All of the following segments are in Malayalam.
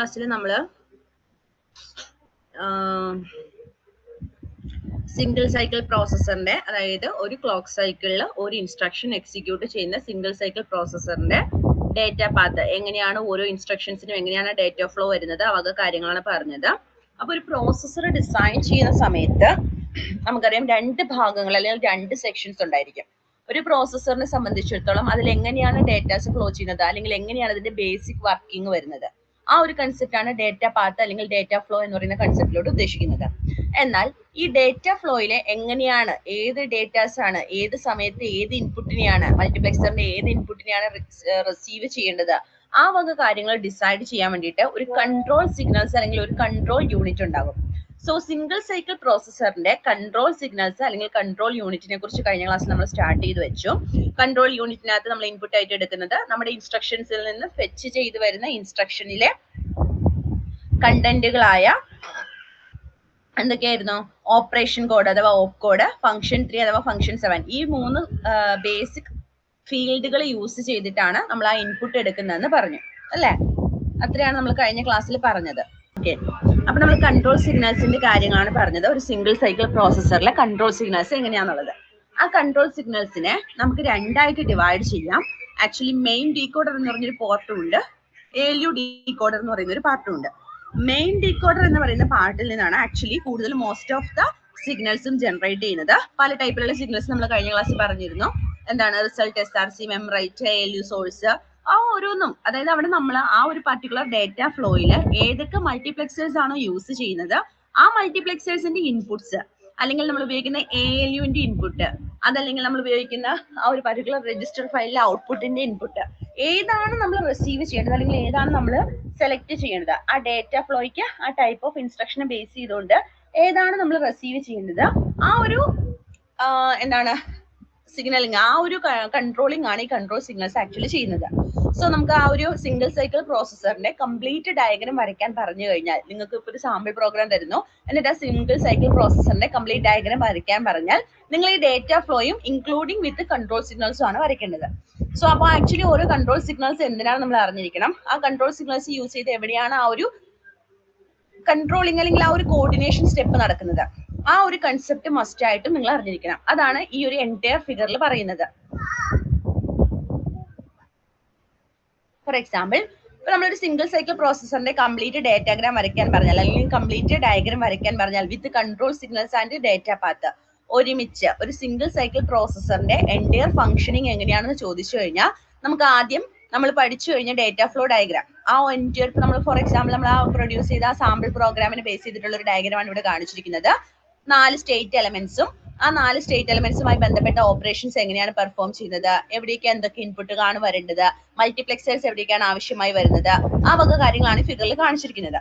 ക്ലാസ്സിൽ നമ്മൾ സിംഗിൾ സൈക്കിൾ പ്രോസസ്സറിന്റെ, അതായത് ഒരു ക്ലോക്ക് സൈക്കിളിൽ ഒരു ഇൻസ്ട്രക്ഷൻ എക്സിക്യൂട്ട് ചെയ്യുന്ന സിംഗിൾ സൈക്കിൾ പ്രോസസ്സറിന്റെ ഡേറ്റ പാത്ത് എങ്ങനെയാണ്, ഓരോ ഇൻസ്ട്രക്ഷൻസിനും എങ്ങനെയാണ് ഡേറ്റ ഫ്ലോ വരുന്നത്, ആ വക കാര്യങ്ങളാണ് പറഞ്ഞത്. അപ്പൊ ഒരു പ്രോസസ്സർ ഡിസൈൻ ചെയ്യുന്ന സമയത്ത് നമുക്കറിയാം രണ്ട് ഭാഗങ്ങൾ അല്ലെങ്കിൽ രണ്ട് സെക്ഷൻസ് ഉണ്ടായിരിക്കും. ഒരു പ്രോസസ്സറിനെ സംബന്ധിച്ചിടത്തോളം അതിൽ എങ്ങനെയാണ് ഡേറ്റാസ് ഫ്ലോ ചെയ്യുന്നത്, അല്ലെങ്കിൽ എങ്ങനെയാണ് അതിന്റെ ബേസിക് വർക്കിംഗ് വരുന്നത്, ആ ഒരു കൺസെപ്റ്റ് ആണ് ഡേറ്റ പാത്ത് അല്ലെങ്കിൽ ഡേറ്റ ഫ്ലോ എന്ന് പറയുന്ന കൺസെപ്റ്റിലോട്ട് ഉദ്ദേശിക്കുന്നത്. എന്നാൽ ഈ ഡേറ്റ ഫ്ലോയിലെ എങ്ങനെയാണ്, ഏത് ഡേറ്റാസ് ആണ് ഏത് സമയത്ത് ഏത് ഇൻപുട്ടിനെയാണ്, മൾട്ടിപ്ലെക്സറിന്റെ ഏത് ഇൻപുട്ടിനെയാണ് റിസീവ് ചെയ്യേണ്ടത്, ആ വക കാര്യങ്ങൾ ഡിസൈഡ് ചെയ്യാൻ വേണ്ടിയിട്ട് ഒരു കൺട്രോൾ സിഗ്നൽസ് അല്ലെങ്കിൽ ഒരു കൺട്രോൾ യൂണിറ്റ് ഉണ്ടാകും. സോ സിംഗിൾ സൈക്കിൾ പ്രോസസ്സറിന്റെ കൺട്രോൾ സിഗ്നൽസ് അല്ലെങ്കിൽ കൺട്രോൾ യൂണിറ്റിനെ കുറിച്ച് കഴിഞ്ഞ ക്ലാസ്സിൽ നമ്മൾ സ്റ്റാർട്ട് ചെയ്ത് വെച്ചു. കൺട്രോൾ യൂണിറ്റിനകത്ത് നമ്മൾ ഇൻപുട്ട് ആയിട്ട് എടുക്കുന്നത് നമ്മുടെ ഇൻസ്ട്രക്ഷൻസിൽ നിന്ന് ഫെച്ച് ചെയ്ത് വരുന്ന ഇൻസ്ട്രക്ഷനിലെ കണ്ടന്റുകളായ എന്തൊക്കെയായിരുന്നു, ഓപ്പറേഷൻ കോഡ് അഥവാ ഓപ്പ് കോഡ്, ഫംഗ്ഷൻ 3 അഥവാ ഫംഗ്ഷൻ 7, ഈ മൂന്ന് ബേസിക് ഫീൽഡുകൾ യൂസ് ചെയ്തിട്ടാണ് നമ്മൾ ആ ഇൻപുട്ട് എടുക്കുന്നതെന്ന് പറഞ്ഞു അല്ലേ. അത്രയാണ് നമ്മൾ കഴിഞ്ഞ ക്ലാസ്സിൽ പറഞ്ഞത്. ഓക്കെ, അപ്പൊ നമ്മൾ കൺട്രോൾ സിഗ്നൽസിന്റെ കാര്യങ്ങളാണ് പറഞ്ഞത്. ഒരു സിംഗിൾ സൈക്കിൾ പ്രോസസ്സറിലെ കൺട്രോൾ സിഗ്നൽസ് എങ്ങനെയാണെന്നുള്ളത്. ആ കൺട്രോൾ സിഗ്നൽസിനെ നമുക്ക് രണ്ടായിട്ട് ഡിവൈഡ് ചെയ്യാം. ആക്ച്വലി മെയിൻ ഡീകോഡർ എന്ന് പറഞ്ഞൊരു പോർട്ടും ഉണ്ട്, ALU ഡീകോഡർ എന്ന് പറയുന്ന ഒരു പാർട്ടും ഉണ്ട്. മെയിൻ ഡീകോഡർ എന്ന് പറയുന്ന പാർട്ടിൽ നിന്നാണ് ആക്ച്വലി കൂടുതൽ മോസ്റ്റ് ഓഫ് ദ സിഗ്നൽസും ജനറേറ്റ് ചെയ്യുന്നത്. പല ടൈപ്പിലുള്ള സിഗ്നൽസ് നമ്മൾ കഴിഞ്ഞ ക്ലാസ്സിൽ പറഞ്ഞിരുന്നു. എന്താണ് റിസൾട്ട്, SRC, മെമ്മറൈറ്റ്, ALU സോഴ്സ്, ആ ഓരോന്നും, അതായത് അവിടെ നമ്മൾ ആ ഒരു പർട്ടിക്കുലർ ഡേറ്റ ഫ്ലോയിൽ ഏതൊക്കെ മൾട്ടിപ്ലെക്സേഴ്സ് ആണോ യൂസ് ചെയ്യുന്നത്, ആ മൾട്ടിപ്ലെക്സേഴ്സിന്റെ ഇൻപുട്സ്, അല്ലെങ്കിൽ നമ്മൾ ഉപയോഗിക്കുന്ന ALUവിന്റെ ഇൻപുട്ട്, അതല്ലെങ്കിൽ നമ്മൾ ഉപയോഗിക്കുന്ന ആ ഒരു പർട്ടിക്കുലർ രജിസ്റ്റർ ഫയലിലെ ഔട്ട്പുട്ടിന്റെ ഇൻപുട്ട്, ഏതാണ് നമ്മൾ റിസീവ് ചെയ്യേണ്ടത് അല്ലെങ്കിൽ ഏതാണ് നമ്മൾ സെലക്ട് ചെയ്യേണ്ടത്, ആ ഡേറ്റ ഫ്ലോയ്ക്ക് ആ ടൈപ്പ് ഓഫ് ഇൻസ്ട്രക്ഷനെ ബേസ് ചെയ്തുകൊണ്ട് ഏതാണ് നമ്മൾ റിസീവ് ചെയ്യേണ്ടത്, ആ ഒരു എന്താണ് സിഗ്നലിംഗ്, ആ ഒരു കൺട്രോളിംഗ് ആണ് ഈ കൺട്രോൾ സിഗ്നൽസ് ആക്ച്വലി ചെയ്യുന്നത്. സോ നമുക്ക് ആ ഒരു സിംഗിൾ സൈക്കിൾ പ്രോസസ്സറിന്റെ കംപ്ലീറ്റ് ഡയഗ്രം വരയ്ക്കാൻ പറഞ്ഞു കഴിഞ്ഞാൽ, നിങ്ങൾക്ക് ഇപ്പോൾ ഒരു സാമ്പിൾ പ്രോഗ്രാം തരുന്നു, എന്നിട്ട് ആ സിംഗിൾ സൈക്കിൾ പ്രോസസ്സറിന്റെ കംപ്ലീറ്റ് ഡയഗ്രം വരയ്ക്കാൻ പറഞ്ഞാൽ നിങ്ങൾ ഈ ഡേറ്റ ഫ്ലോയും ഇൻക്ലൂഡിംഗ് വിത്ത് കൺട്രോൾ സിഗ്നൽസും ആണ് വരയ്ക്കേണ്ടത്. സോ അപ്പോൾ ആക്ച്വലി ഓരോ കൺട്രോൾ സിഗ്നൽസ് എന്തിനാണ് നമ്മൾ അറിഞ്ഞിരിക്കണം, ആ കൺട്രോൾ സിഗ്നൽസ് യൂസ് ചെയ്ത് എവിടെയാണ് ആ ഒരു കൺട്രോളിംഗ് അല്ലെങ്കിൽ ആ ഒരു കോർഡിനേഷൻ സ്റ്റെപ്പ് നടക്കുന്നത്, ആ ഒരു കൺസെപ്റ്റ് മസ്റ്റ് ആയിട്ടും നിങ്ങൾ അറിഞ്ഞിരിക്കണം. അതാണ് ഈ ഒരു എൻറ്റയർ ഫിഗറിൽ പറയുന്നത്. ഫോർ എക്സാമ്പിൾ, ഇപ്പൊ നമ്മളൊരു സിംഗിൾ സൈക്കിൾ പ്രോസസ്സറിന്റെ കംപ്ലീറ്റ് ഡേറ്റാഗ്രാം വരയ്ക്കാൻ പറഞ്ഞാൽ, അല്ലെങ്കിൽ കംപ്ലീറ്റ് ഡയഗ്രാം വരയ്ക്കാൻ പറഞ്ഞാൽ വിത്ത് control signals and data path ഒരുമിച്ച് ഒരു സിംഗിൾ സൈക്കിൾ പ്രോസസ്സറിന്റെ എൻറ്റയർ ഫംഗ്ഷനിങ് എങ്ങനെയാണെന്ന് ചോദിച്ചു കഴിഞ്ഞാൽ, നമുക്ക് ആദ്യം നമ്മൾ പഠിച്ചു കഴിഞ്ഞ ഡേറ്റ ഫ്ലോ ഡയഗ്രാം, ആ എൻറ്റയർ നമ്മൾ ഫോർ എക്സാമ്പിൾ നമ്മൾ ആ പ്രൊഡ്യൂസ് ചെയ്ത ആ സാമ്പിൾ പ്രോഗ്രാമിനെ ബേസ് ചെയ്തിട്ടുള്ള ഒരു ഡയഗ്രാമാണ് ഇവിടെ കാണിച്ചിരിക്കുന്നത്. 4 സ്റ്റേറ്റ് എലമെന്റ്സും ആ 4 സ്റ്റേറ്റ് എലമെന്റ്സുമായി ബന്ധപ്പെട്ട ഓപ്പറേഷൻസ് എങ്ങനെയാണ് പെർഫോം ചെയ്യുന്നത്, എവിടേക്ക് എന്തൊക്കെ ഇൻപുട്ടുകളാണ് വരേണ്ടത്, മൾട്ടിപ്ലെക്സേഴ്സ് എവിടേക്കാണ് ആവശ്യമായി വരുന്നത്, ആ വക കാര്യങ്ങളാണ് ഫിഗറിൽ കാണിച്ചിരിക്കുന്നത്.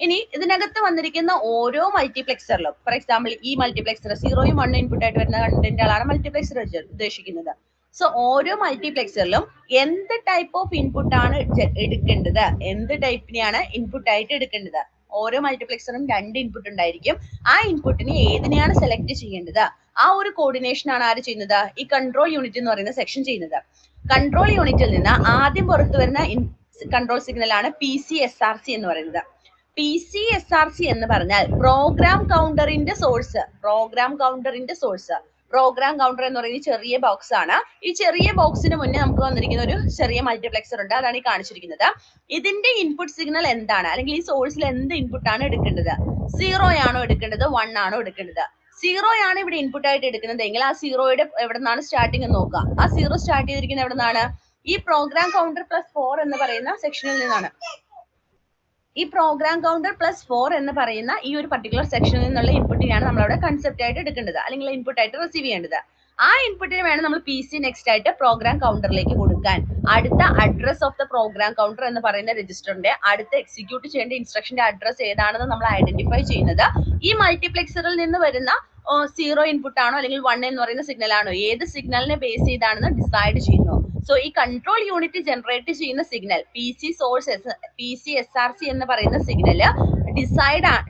ഇനി ഇതിനകത്ത് വന്നിരിക്കുന്ന ഓരോ മൾട്ടിപ്ലെക്സറിലും, ഫോർ എക്സാമ്പിൾ ഈ മൾട്ടിപ്ലെക്സർ 0 ഉം 1 ഇൻപുട്ട് ആയിട്ട് വരുന്ന കണ്ടന്റുകളാണ് മൾട്ടിപ്ലെക്സർ ഉദ്ദേശിക്കുന്നത്. സോ ഓരോ മൾട്ടിപ്ലെക്സറിലും എന്ത് ടൈപ്പ് ഓഫ് ഇൻപുട്ട് ആണ് എടുക്കേണ്ടത്, എന്ത് ടൈപ്പിനെയാണ് ഇൻപുട്ട് ആയിട്ട് എടുക്കേണ്ടത്, ഓരോ മൾട്ടിപ്ലെക്സറും 2 ഇൻപുട്ട് ഉണ്ടായിരിക്കും. ആ ഇൻപുട്ടിനെ ഏതിനെയാണ് സെലക്ട് ചെയ്യേണ്ടത്, ആ ഒരു കോർഡിനേഷൻ ആണ് ആര് ചെയ്യുന്നത്, ഈ കൺട്രോൾ യൂണിറ്റ് എന്ന് പറയുന്ന സെക്ഷൻ ചെയ്യുന്നത്. കൺട്രോൾ യൂണിറ്റിൽ നിന്ന് ആദ്യം പുറത്തു വരുന്ന കൺട്രോൾ സിഗ്നൽ ആണ് PCSRC എന്ന് പറയുന്നത്. PCSRC എന്ന് പറഞ്ഞാൽ പ്രോഗ്രാം കൗണ്ടറിന്റെ സോഴ്സ്. പ്രോഗ്രാം കൗണ്ടറിന്റെ സോഴ്സ്, പ്രോഗ്രാം കൗണ്ടർ എന്ന് പറയുന്നത് ചെറിയ ബോക്സ് ആണ്. ഈ ചെറിയ ബോക്സിന് മുന്നേ നമുക്ക് വന്നിരിക്കുന്ന ഒരു ചെറിയ മൾട്ടിപ്ലെക്സർ ഉണ്ട്, അതാണ് ഈ കാണിച്ചിരിക്കുന്നത്. ഇതിന്റെ ഇൻപുട്ട് സിഗ്നൽ എന്താണ്, അല്ലെങ്കിൽ ഈ സോഴ്സിൽ എന്ത് ഇൻപുട്ട് ആണ് എടുക്കേണ്ടത്, 0 ആണോ എടുക്കേണ്ടത്, 1 ആണോ എടുക്കേണ്ടത്. 0 ആണ് ഇവിടെ ഇൻപുട്ട് ആയിട്ട് എടുക്കുന്നത് എങ്കിൽ ആ 0യുടെ എവിടെ നിന്നാണ് സ്റ്റാർട്ടിങ് എന്ന് നോക്കുക. ആ 0 സ്റ്റാർട്ട് ചെയ്തിരിക്കുന്നത് എവിടെ നിന്നാണ്, ഈ പ്രോഗ്രാം കൗണ്ടർ +4 എന്ന് പറയുന്ന സെക്ഷനിൽ നിന്നാണ്. ഈ പ്രോഗ്രാം കൗണ്ടർ +4 എന്ന് പറയുന്ന ഈ ഒരു പർട്ടിക്കുലർ സെക്ഷനിൽ നിന്നുള്ള ഇൻപുട്ടിനെയാണ് നമ്മൾ അവിടെ കൺസെപ്റ്റ് ആയിട്ട് എടുക്കേണ്ടത്, അല്ലെങ്കിൽ ഇൻപുട്ട് ആയിട്ട് റിസീവ് ചെയ്യേണ്ടത്. ആ ഇൻപുട്ടിന് വേണം നമ്മൾ PC നെക്സ്റ്റ് ആയിട്ട് പ്രോഗ്രാം കൗണ്ടറിലേക്ക് കൊടുക്കാൻ. അടുത്ത address of the programme counter എന്ന് പറയുന്ന രജിസ്റ്ററിന്റെ അടുത്ത എക്സിക്യൂട്ട് ചെയ്യേണ്ട ഇൻസ്ട്രക്ഷന്റെ അഡ്രസ് ഏതാണെന്ന് നമ്മൾ ഐഡന്റിഫൈ ചെയ്യുന്നത് ഈ മൾട്ടിപ്ലെക്സറിൽ നിന്ന് വരുന്ന 0 ഇൻപുട്ട് ആണോ അല്ലെങ്കിൽ 1 എന്ന് പറയുന്ന സിഗ്നൽ ആണോ, ഏത് സിഗ്നലിനെ ബേസ് ചെയ്താണെന്ന് ഡിസൈഡ് ചെയ്യുന്നു. സോ ഈ കൺട്രോൾ യൂണിറ്റ് ജനറേറ്റ് ചെയ്യുന്ന സിഗ്നൽ PCSRC എന്ന് പറയുന്ന signal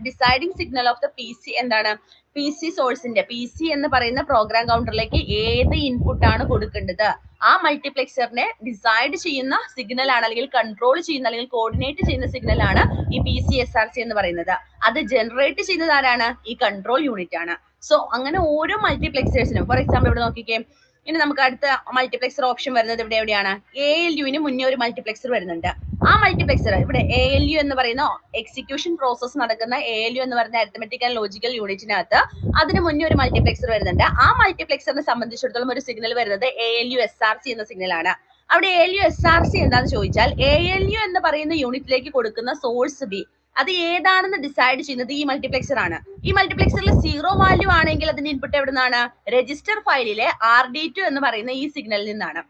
deciding signal of the PC എന്താണ്, PC സോഴ്സിന്റെ PC എന്ന് പറയുന്ന പ്രോഗ്രാം കൗണ്ടറിലേക്ക് ഏത് ഇൻപുട്ട് ആണ് കൊടുക്കേണ്ടത്, ആ മൾട്ടിപ്ലെക്സറിനെ ഡിസൈഡ് ചെയ്യുന്ന സിഗ്നൽ ആണ്, അല്ലെങ്കിൽ കൺട്രോൾ ചെയ്യുന്ന അല്ലെങ്കിൽ കോർഡിനേറ്റ് ചെയ്യുന്ന സിഗ്നൽ ആണ് ഈ PCSRC എന്ന് പറയുന്നത്. അത് ജനറേറ്റ് ചെയ്യുന്നത് ആരാണ്? ഈ കൺട്രോൾ യൂണിറ്റ് ആണ്. സോ അങ്ങനെ ഓരോ മൾട്ടിപ്ലെക്സേഴ്സിനും, ഫോർ എക്സാമ്പിൾ ഇവിടെ നോക്കിക്കേ, ഇനി നമുക്ക് അടുത്ത മൾട്ടിപ്ലെക്സർ ഓപ്ഷൻ വരുന്നത് എവിടെയാണ്? ALUവിന് മുന്നേ ഒരു മൾട്ടിപ്ലെക്സർ വരുന്നുണ്ട്. ആ മൾട്ടിപ്ലെക്സർ ഇവിടെ ALU എന്ന് പറയുന്ന എക്സിക്യൂഷൻ പ്രോസസ് നടക്കുന്ന ALU എന്ന് പറയുന്ന അരിത്തമെറ്റിക് ആൻഡ് ലോജിക്കൽ യൂണിറ്റിനകത്ത് അതിന് മുന്നേ ഒരു മൾട്ടിപ്ലെക്സർ വരുന്നുണ്ട്. ആ മൾട്ടിപ്ലെക്സറിനെ സംബന്ധിച്ചിടത്തോളം ഒരു സിഗ്നൽ വരുന്നത് ALU SRC എന്ന സിഗ്നൽ ആണ്. അവിടെ ALU SRC എന്താണെന്ന് ചോദിച്ചാൽ ALU എന്ന് പറയുന്ന യൂണിറ്റിലേക്ക് കൊടുക്കുന്ന സോഴ്സ് ബി അത് ഏതാണെന്ന് ഡിസൈഡ് ചെയ്യുന്നത് ഈ മൾട്ടിപ്ലെക്സർ ആണ്. ഈ മൾട്ടിപ്ലെക്സറിൽ 0 വാല്യൂ ആണെങ്കിൽ അതിന്റെ ഇൻപുട്ട് എവിടെ നിന്നാണ്? രജിസ്റ്റർ ഫയലിലെ RD2 എന്ന് പറയുന്ന ഈ സിഗ്നലിൽ നിന്നാണ്.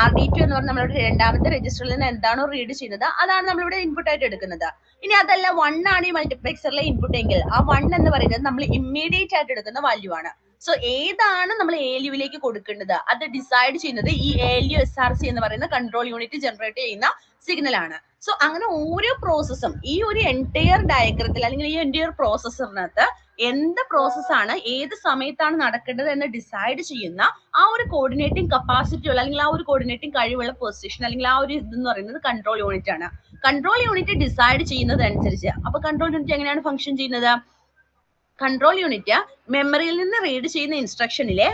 RD2 എന്ന് പറഞ്ഞാൽ നമ്മളുടെ രണ്ടാമത്തെ രജിസ്റ്ററിൽ നിന്ന് എന്താണോ റീഡ് ചെയ്യുന്നത് അതാണ് നമ്മളിവിടെ ഇൻപുട്ട് ആയിട്ട് എടുക്കുന്നത്. ഇനി അതല്ല 1 ആണ് ഈ മൾട്ടിപ്ലെക്സറിലെ ഇൻപുട്ട് എങ്കിൽ ആ 1 എന്ന് പറയുന്നത് നമ്മൾ ഇമ്മീഡിയറ്റ് ആയിട്ട് എടുക്കുന്ന വാല്യൂ ആണ്. സോ ഏതാണ് നമ്മൾ ALUവിലേക്ക് കൊടുക്കേണ്ടത് അത് ഡിസൈഡ് ചെയ്യുന്നത് ഈ ALU SRC എന്ന് പറയുന്ന കൺട്രോൾ യൂണിറ്റ് ജനറേറ്റ് ചെയ്യുന്ന സിഗ്നൽ ആണ്. സോ അങ്ങനെ ഓരോ പ്രോസസ്സും ഈ ഒരു എൻറ്റയർ ഡയഗ്രത്തിൽ അല്ലെങ്കിൽ ഈ എൻറ്റയർ പ്രോസസ്സറിനകത്ത് എന്ത് പ്രോസസ്സാണ് ഏത് സമയത്താണ് നടക്കേണ്ടത് എന്ന് ഡിസൈഡ് ചെയ്യുന്ന ആ ഒരു കോർഡിനേറ്റിംഗ് കപ്പാസിറ്റി ഉള്ള അല്ലെങ്കിൽ ആ ഒരു കോർഡിനേറ്റിംഗ് കഴിവുള്ള പൊസിഷൻ അല്ലെങ്കിൽ ആ ഒരു ഇതെന്ന് പറയുന്നത് കൺട്രോൾ യൂണിറ്റ് ആണ്. കൺട്രോൾ യൂണിറ്റ് ഡിസൈഡ് ചെയ്യുന്നതനുസരിച്ച് അപ്പൊ കൺട്രോൾ യൂണിറ്റ് എങ്ങനെയാണ് ഫംഗ്ഷൻ ചെയ്യുന്നത്? കൺട്രോൾ യൂണിറ്റ് മെമ്മറിയിൽ നിന്ന് റീഡ് ചെയ്യുന്ന ഇൻസ്ട്രക്ഷനിലെ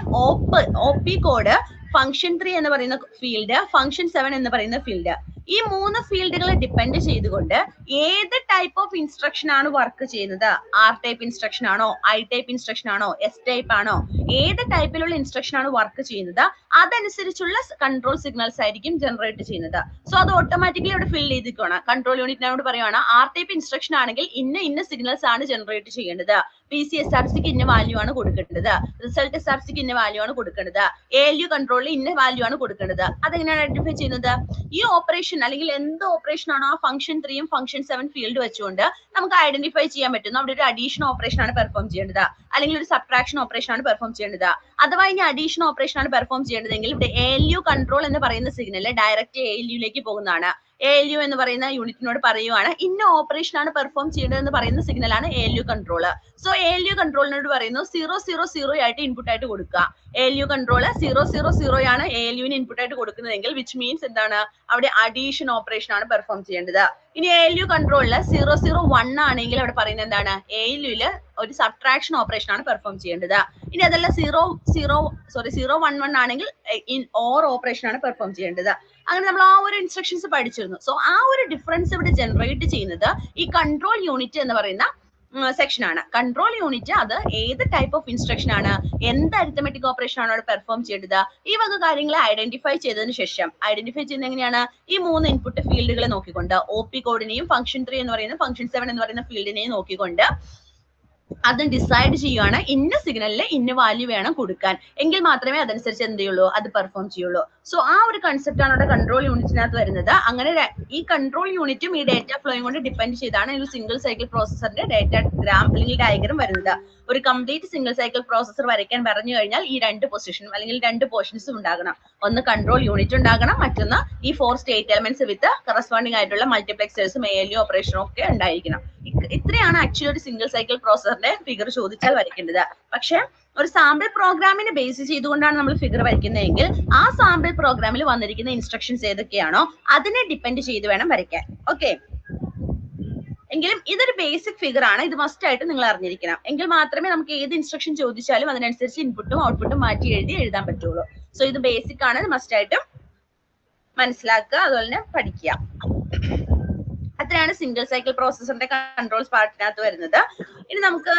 OP കോഡ്, ഫംഗ്ഷൻ 3 എന്ന് പറയുന്ന ഫീൽഡ്, ഫംഗ്ഷൻ 7 എന്ന് പറയുന്ന ഫീൽഡ്, ഈ 3 ഫീൽഡുകളെ ഡിപ്പെൻഡ് ചെയ്തുകൊണ്ട് ഏത് ടൈപ്പ് ഓഫ് ഇൻസ്ട്രക്ഷൻ ആണ് വർക്ക് ചെയ്യുന്നത്, R ടൈപ്പ് ഇൻസ്ട്രക്ഷൻ ആണോ, I ടൈപ്പ് ഇൻസ്ട്രക്ഷൻ ആണോ, S ടൈപ്പ് ആണോ, ഏത് ടൈപ്പിലുള്ള ഇൻസ്ട്രക്ഷൻ ആണ് വർക്ക് ചെയ്യുന്നത് അതനുസരിച്ചുള്ള കൺട്രോൾ സിഗ്നൽസ് ആയിരിക്കും ജനറേറ്റ് ചെയ്യുന്നത്. സോ അത് ഓട്ടോമാറ്റിക്കലി അവിടെ ഫിൽ ചെയ്തിരിക്കുകയാണ്. കൺട്രോൾ യൂണിറ്റിനോട് പറയുകയാണ് R ടൈപ്പ് ഇൻസ്ട്രക്ഷൻ ആണെങ്കിൽ ഇന്ന സിഗ്നൽസ് ആണ് ജനറേറ്റ് ചെയ്യേണ്ടത്, PCSRCക്ക് ഇന്ന വാല്യൂ ആണ് കൊടുക്കേണ്ടത്, റിസൾട്ട് SRCക്ക് ഇന്ന വാല്യൂ ആണ് കൊടുക്കേണ്ടത്, ALU കൺട്രോളിൽ ഇന്ന വാല്യൂ ആണ് കൊടുക്കേണ്ടത്. അതെങ്ങനെയാണ് ഐഡന്റിഫൈ ചെയ്യുന്നത്? ഈ ഓപ്പറേഷൻ അല്ലെങ്കിൽ എന്ത് ഓപ്പറേഷൻ ആണോ ആ ഫംഗ്ഷൻ 3ഉം ഫംഗ്ഷൻ 7 ഫീൽഡ് വെച്ചുകൊണ്ട് നമുക്ക് ഐഡന്റിഫൈ ചെയ്യാൻ പറ്റുന്നു. അവിടെ ഒരു അഡീഷൻ ഓപ്പറേഷൻ ആണ് പെർഫോം ചെയ്യേണ്ടത്, അല്ലെങ്കിൽ ഒരു സബ്ട്രാക്ഷൻ ഓപ്പറേഷൻ ആണ് പെർഫോം ചെയ്യേണ്ടത്. അഥവാ ഇനി അഡീഷൻ ഓപ്പറേഷൻ ആണ് പെർഫോം ചെയ്യേണ്ടതെങ്കിൽ ഇവിടെ ALU കൺട്രോൾ എന്ന് പറയുന്ന സിഗ്നൽ ഡയറക്റ്റ് ALUലേക്ക് പോകുന്നതാണ്. ALU എന്ന് പറയുന്ന യൂണിറ്റിനോട് പറയുവാണ് ഇന്ന ഓപ്പറേഷൻ ആണ് പെർഫോം ചെയ്യേണ്ടത് എന്ന് പറയുന്ന സിഗ്നലാണ് ALU കൺട്രോൾ. സോ ALU കൺട്രോളിനോട് പറയുന്നു 000 ആയിട്ട് ഇൻപുട്ട് ആയിട്ട് കൊടുക്കുക. ALU കൺട്രോൾ 000 ആണ് ALUവിന് ഇൻപുട്ട് ആയിട്ട് കൊടുക്കുന്നതെങ്കിൽ വിച്ച് മീൻസ് എന്താണ്? അവിടെ അഡീഷൻ ഓപ്പറേഷൻ ആണ് പെർഫോം ചെയ്യേണ്ടത്. ഇനി ALU കൺട്രോളിൽ 001 ആണെങ്കിൽ അവിടെ പറയുന്നത് എന്താണ്? ALUവില് ഒരു സബ്ട്രാക്ഷൻ ഓപ്പറേഷൻ ആണ് പെർഫോം ചെയ്യേണ്ടത്. ഇനി അതല്ല 011 ആണെങ്കിൽ ഓർ ഓപ്പറേഷൻ ആണ് പെർഫോം ചെയ്യേണ്ടത്. അങ്ങനെ നമ്മൾ ആ ഒരു ഇൻസ്ട്രക്ഷൻസ് പഠിച്ചിരുന്നു. സോ ആ ഒരു ഡിഫറൻസ് ഇവിടെ ജനറേറ്റ് ചെയ്യുന്നത് ഈ കൺട്രോൾ യൂണിറ്റ് എന്ന് പറയുന്ന സെക്ഷൻ ആണ്. കൺട്രോൾ യൂണിറ്റ് അത് ഏത് ടൈപ്പ് ഓഫ് ഇൻസ്ട്രക്ഷൻ ആണ്, എന്ത് അരിത്തമെറ്റിക് ഓപ്പറേഷൻ ആണ് അവിടെ പെർഫോം ചെയ്യേണ്ടത്, ഈ വക കാര്യങ്ങളെ ഐഡന്റിഫൈ ചെയ്തതിനു ശേഷം ഐഡന്റിഫൈ ചെയ്യുന്നത് എങ്ങനെയാണ്? ഈ 3 ഇൻപുട്ട് ഫീൽഡുകളെ നോക്കിക്കൊണ്ട് OP കോഡിനെയും ഫംഗ്ഷൻ 3 എന്ന് പറയുന്ന ഫംഗ്ഷൻ 7 എന്ന് പറയുന്ന ഫീൽഡിനെയും നോക്കിക്കൊണ്ട് അത് ഡിസൈഡ് ചെയ്യുകയാണ് ഇന്ന സിഗ്നലിൽ ഇന്ന വാല്യൂ വേണം കൊടുക്കാൻ, എങ്കിൽ മാത്രമേ അതനുസരിച്ച് എന്ത് ചെയ്യുള്ളൂ, അത് പെർഫോം ചെയ്യുള്ളൂ. സോ ആ ഒരു കൺസെപ്റ്റ് ആണ് അവിടെ കൺട്രോൾ യൂണിറ്റിനകത്ത് വരുന്നത്. അങ്ങനെ ഈ കൺട്രോൾ യൂണിറ്റും ഈ ഡേറ്റ ഫ്ലോയും കൊണ്ട് ഡിപ്പെൻഡ് ചെയ്താണ് ഒരു സിംഗിൾ സൈക്കിൾ പ്രോസസറിന്റെ ഡയഗ്രാം അല്ലെങ്കിൽ ഡയഗ്രം വരുന്നത്. ഒരു കംപ്ലീറ്റ് സിംഗിൾ സൈക്കിൾ പ്രോസസർ വരയ്ക്കാൻ പറഞ്ഞു കഴിഞ്ഞാൽ ഈ 2 പൊസിഷനും അല്ലെങ്കിൽ 2 പോർഷൻസും ഉണ്ടാകണം. ഒന്ന് കൺട്രോൾ യൂണിറ്റ് ഉണ്ടാകണം, മറ്റൊന്ന് ഈ 4 സ്റ്റേറ്റ് എലമെന്റ്സ് വിത്ത് കറസ്പോണ്ടിങ് ആയിട്ടുള്ള മൾട്ടിപ്ലെക്സേഴ്സും ALU ഓപ്പറേഷനും ഒക്കെ ഉണ്ടായിരിക്കണം. ഇത്രയാണ് ആക്ച്വലി ഒരു സിംഗിൾ സൈക്കിൾ പ്രോസസറിന്റെ ഫിഗർ ചോദിച്ചാൽ വരയ്ക്കേണ്ടത്. പക്ഷെ ഒരു സാമ്പിൾ പ്രോഗ്രാമിനെ ബേസ് ചെയ്തുകൊണ്ടാണ് നമ്മൾ ഫിഗർ വരയ്ക്കുന്നതെങ്കിൽ ആ സാമ്പിൾ പ്രോഗ്രാമിൽ വന്നിരിക്കുന്ന ഇൻസ്ട്രക്ഷൻസ് ഏതൊക്കെയാണോ അതിനെ ഡിപ്പെൻഡ് ചെയ്ത് വേണം വരയ്ക്കാൻ. ഓക്കെ, എങ്കിലും ഇതൊരു ബേസിക് ഫിഗർ ആണ്, ഇത് മസ്റ്റ് ആയിട്ട് നിങ്ങൾ അറിഞ്ഞിരിക്കണം. എങ്കിൽ മാത്രമേ നമുക്ക് ഏത് ഇൻസ്ട്രക്ഷൻ ചോദിച്ചാലും അതിനനുസരിച്ച് ഇൻപുട്ടും ഔട്ട്പുട്ടും മാറ്റി എഴുതാൻ പറ്റുള്ളൂ. സോ ഇത് ബേസിക് ആണ്, മസ്റ്റ് ആയിട്ടും മനസ്സിലാക്കുക, അതുപോലെ തന്നെ പഠിക്കുക. അത്രയാണ് സിംഗിൾ സൈക്കിൾ പ്രോസസറിന്റെ കൺട്രോൾസ് പാർട്ടിനകത്ത് വരുന്നത്. ഇനി നമുക്ക്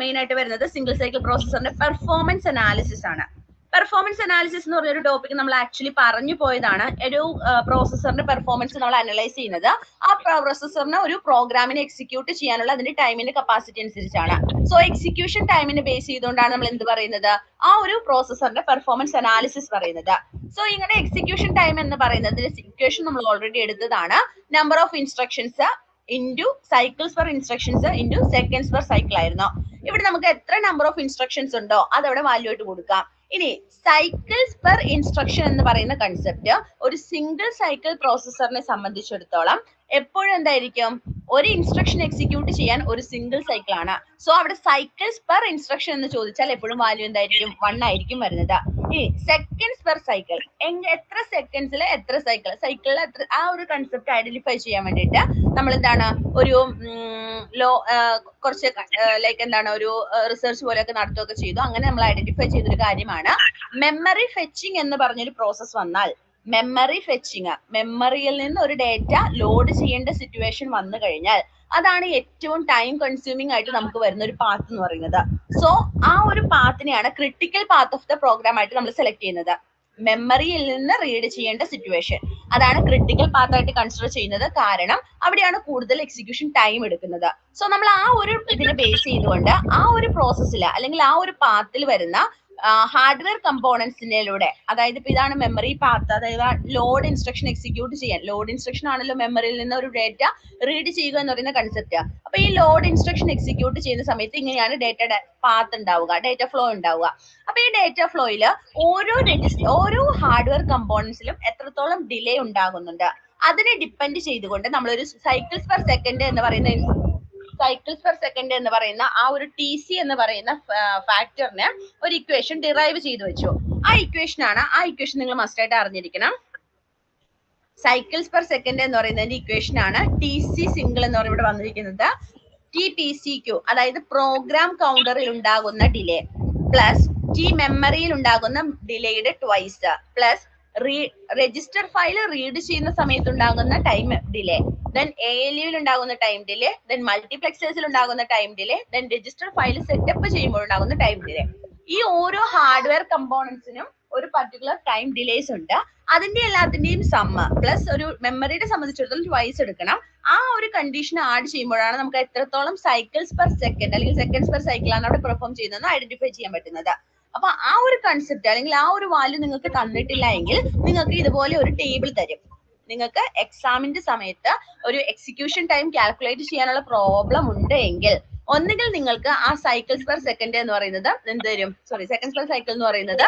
മെയിൻ ആയിട്ട് വരുന്നത് സിംഗിൾ സൈക്കിൾ പ്രോസസറിന്റെ പെർഫോമൻസ് അനാലിസിസ് ആണ്. പെർഫോമൻസ് അനാലിസിസ് എന്ന് പറയുന്ന ഒരു ടോപ്പിക് നമ്മൾ ആക്ച്വലി പറഞ്ഞു പോയതാണ്. ഒരു പ്രോസസറിന്റെ പെർഫോമൻസ് നമ്മൾ അനലൈസ് ചെയ്യുന്നത് ആ പ്രോസസറിന് ഒരു പ്രോഗ്രാമിനെ എക്സിക്യൂട്ട് ചെയ്യാനുള്ള അതിന്റെ ടൈമിന്റെ കപ്പാസിറ്റി അനുസരിച്ചാണ്. സോ എക്സിക്യൂഷൻ ടൈമിനെ ബേസ് ചെയ്തുകൊണ്ടാണ് നമ്മൾ എന്ത് പറയുന്നത്, ആ ഒരു പ്രോസസറിന്റെ പെർഫോമൻസ് അനാലിസിസ് പറയുന്നത്. സോ ഇങ്ങനെ എക്സിക്യൂഷൻ ടൈം എന്ന് പറയുന്നത് ഇക്വേഷൻ നമ്മൾ ഓൾറെഡി എടുത്തതാണ്. Number of instructions into cycles per instructions into seconds per cycle ആയിരുന്നു. ഇവിടെ നമുക്ക് എത്ര നമ്പർ ഓഫ് ഇൻസ്ട്രക്ഷൻസ് ഉണ്ടോ അതവിടെ വാല്യൂ ആയിട്ട് കൊടുക്കാം. ഇനി സൈക്കിൾസ് പെർ ഇൻസ്ട്രക്ഷൻ എന്ന് പറയുന്ന കൺസെപ്റ്റ് ഒരു സിംഗിൾ സൈക്കിൾ പ്രോസസറിനെ സംബന്ധിച്ചിടത്തോളം എപ്പോഴും എന്തായിരിക്കും, ഒരു ഇൻസ്ട്രക്ഷൻ എക്സിക്യൂട്ട് ചെയ്യാൻ ഒരു സിംഗിൾ സൈക്കിൾ ആണ്. സോ അവിടെ സൈക്കിൾസ് പെർ ഇൻസ്ട്രക്ഷൻ എന്ന് ചോദിച്ചാൽ എപ്പോഴും വാല്യൂ എന്തായിരിക്കും, 1 ആയിരിക്കും വരുന്നത്. ഈ സെക്കൻഡ്സ് പെർ സൈക്കിൾ, എത്ര സെക്കൻഡ്സിൽ എത്ര സൈക്കിളിൽ എത്ര, ആ ഒരു കൺസെപ്റ്റ് ഐഡന്റിഫൈ ചെയ്യാൻ വേണ്ടിയിട്ട് നമ്മൾ എന്താണ് ഒരു കുറച്ച് ലൈക്ക് എന്താണ് ഒരു റിസർച്ച് പോലെയൊക്കെ നടത്തുകയൊക്കെ ചെയ്തു. അങ്ങനെ നമ്മൾ ഐഡന്റിഫൈ ചെയ്തൊരു കാര്യമാണ് മെമ്മറി ഫെച്ചിങ് എന്ന് പറഞ്ഞൊരു പ്രോസസ് വന്നാൽ, മെമ്മറി ഫെച്ചിങ്, മെമ്മറിയിൽ നിന്ന് ഒരു ഡേറ്റ ലോഡ് ചെയ്യേണ്ട സിറ്റുവേഷൻ വന്നു കഴിഞ്ഞാൽ അതാണ് ഏറ്റവും ടൈം കൺസ്യൂമിംഗ് ആയിട്ട് നമുക്ക് വരുന്ന ഒരു പാത്ത് എന്ന് പറയുന്നത്. സോ ആ ഒരു പാത്തിനെയാണ് critical path of the program ആയിട്ട് നമ്മൾ സെലക്ട് ചെയ്യുന്നത്. മെമ്മറിയിൽ നിന്ന് റീഡ് ചെയ്യേണ്ട സിറ്റുവേഷൻ, അതാണ് ക്രിട്ടിക്കൽ പാത്ത് ആയിട്ട് കൺസിഡർ ചെയ്യുന്നത്. കാരണം അവിടെയാണ് കൂടുതൽ എക്സിക്യൂഷൻ ടൈം എടുക്കുന്നത്. സോ നമ്മൾ ആ ഒരു ഇതിനെ ബേസ് ചെയ്തുകൊണ്ട് ആ ഒരു പ്രോസസ്സിൽ അല്ലെങ്കിൽ ആ ഒരു പാത്തിൽ വരുന്ന ഹാർഡ്വെയർ കമ്പോണൻസിലൂടെ, അതായത് ഇപ്പൊ ഇതാണ് മെമ്മറി പാത്ത്, അതായത് ലോഡ് ഇൻസ്ട്രക്ഷൻ എക്സിക്യൂട്ട് ചെയ്യാൻ, ലോഡ് ഇൻസ്ട്രക്ഷൻ ആണല്ലോ മെമ്മറിയിൽ നിന്ന് ഒരു ഡേറ്റ റീഡ് ചെയ്യുക എന്ന് പറയുന്ന കൺസെപ്റ്റ്. അപ്പൊ ഈ ലോഡ് ഇൻസ്ട്രക്ഷൻ എക്സിക്യൂട്ട് ചെയ്യുന്ന സമയത്ത് ഇങ്ങനെയാണ് ഡേറ്റയുടെ പാത്ത് ഉണ്ടാവുക, ഡേറ്റ ഫ്ലോ ഉണ്ടാവുക. അപ്പൊ ഈ ഡേറ്റ ഫ്ലോയിൽ ഓരോ ഹാർഡ്വെയർ കമ്പോണൻസിലും എത്രത്തോളം ഡിലേ ഉണ്ടാകുന്നുണ്ട് അതിനെ ഡിപ്പെൻഡ് ചെയ്തുകൊണ്ട് നമ്മളൊരു സൈക്കിൾസ് പെർ സെക്കൻഡ് എന്ന് പറയുന്ന ആ ഒരു TC എന്ന് പറയുന്ന ഫാക്ടറിന് ഒരു ഇക്വേഷൻ ഡിറൈവ് ചെയ്തു വെച്ചു. ആ ഇക്വേഷൻ നിങ്ങൾ മസ്റ്റ് ആയിട്ട് അറിഞ്ഞിരിക്കണം. സൈക്കിൾസ് പെർ സെക്കൻഡ് എന്ന് പറയുന്നതിന്റെ ഇക്വേഷൻ ആണ് TC സിംഗിൾ എന്ന് പറയുന്നത് ഇവിടെ വന്നിരിക്കുന്നത്. TPCQ, അതായത് പ്രോഗ്രാം കൗണ്ടറിൽ ഉണ്ടാകുന്ന ഡിലേ പ്ലസ് മെമ്മറിയിൽ ഉണ്ടാകുന്ന ഡിലേയുടെ twice plus register file read ചെയ്യുന്ന സമയത്ത് ഉണ്ടാകുന്ന ടൈം ഡിലേ, then ALU ഉണ്ടാകുന്ന ടൈം ഡിലേ, then മൾട്ടിപ്ലക്സേഴ്സിൽ ഉണ്ടാകുന്ന time delay, then register file setup ചെയ്യുമ്പോൾ ഉണ്ടാകുന്ന ടൈം ഡിലേ. ഈ ഓരോ ഹാർഡ്വെയർ കമ്പോണൻസിനും ഒരു പർട്ടിക്കുലർ ടൈം ഡിലേസ് ഉണ്ട്. അതിന്റെ എല്ലാത്തിന്റെയും സമ്മ പ്ലസ് ഒരു മെമ്മറിയുടെ സംബന്ധിച്ചിടത്തോളം ട്വൈസ് എടുക്കണം. ആ ഒരു കണ്ടീഷൻ ആഡ് ചെയ്യുമ്പോഴാണ് നമുക്ക് എത്രത്തോളം സൈക്കിൾസ് പെർ സെക്കൻഡ് അല്ലെങ്കിൽ സെക്കൻഡ്സ് പെർ സൈക്കിൾ ആണ് അവിടെ പെർഫോം ചെയ്യുന്നതെന്ന് ഐഡന്റിഫൈ ചെയ്യാൻ പറ്റുന്നത്. അപ്പൊ ആ ഒരു കൺസെപ്റ്റ് അല്ലെങ്കിൽ ആ ഒരു വാല്യൂ നിങ്ങൾക്ക് തന്നിട്ടില്ല എങ്കിൽ നിങ്ങൾക്ക് ഇതുപോലെ ഒരു ടേബിൾ തരും. നിങ്ങൾക്ക് എക്സാമിന്റെ സമയത്ത് ഒരു എക്സിക്യൂഷൻ ടൈം കാൽക്കുലേറ്റ് ചെയ്യാനുള്ള പ്രോബ്ലം ഉണ്ട് എങ്കിൽ ഒന്നുകിൽ നിങ്ങൾക്ക് ആ സൈക്കിൾസ് പെർ സെക്കൻഡ് എന്ന് പറയുന്നത് സെക്കൻഡ്സ് പെർ സൈക്കിൾ എന്ന് പറയുന്നത്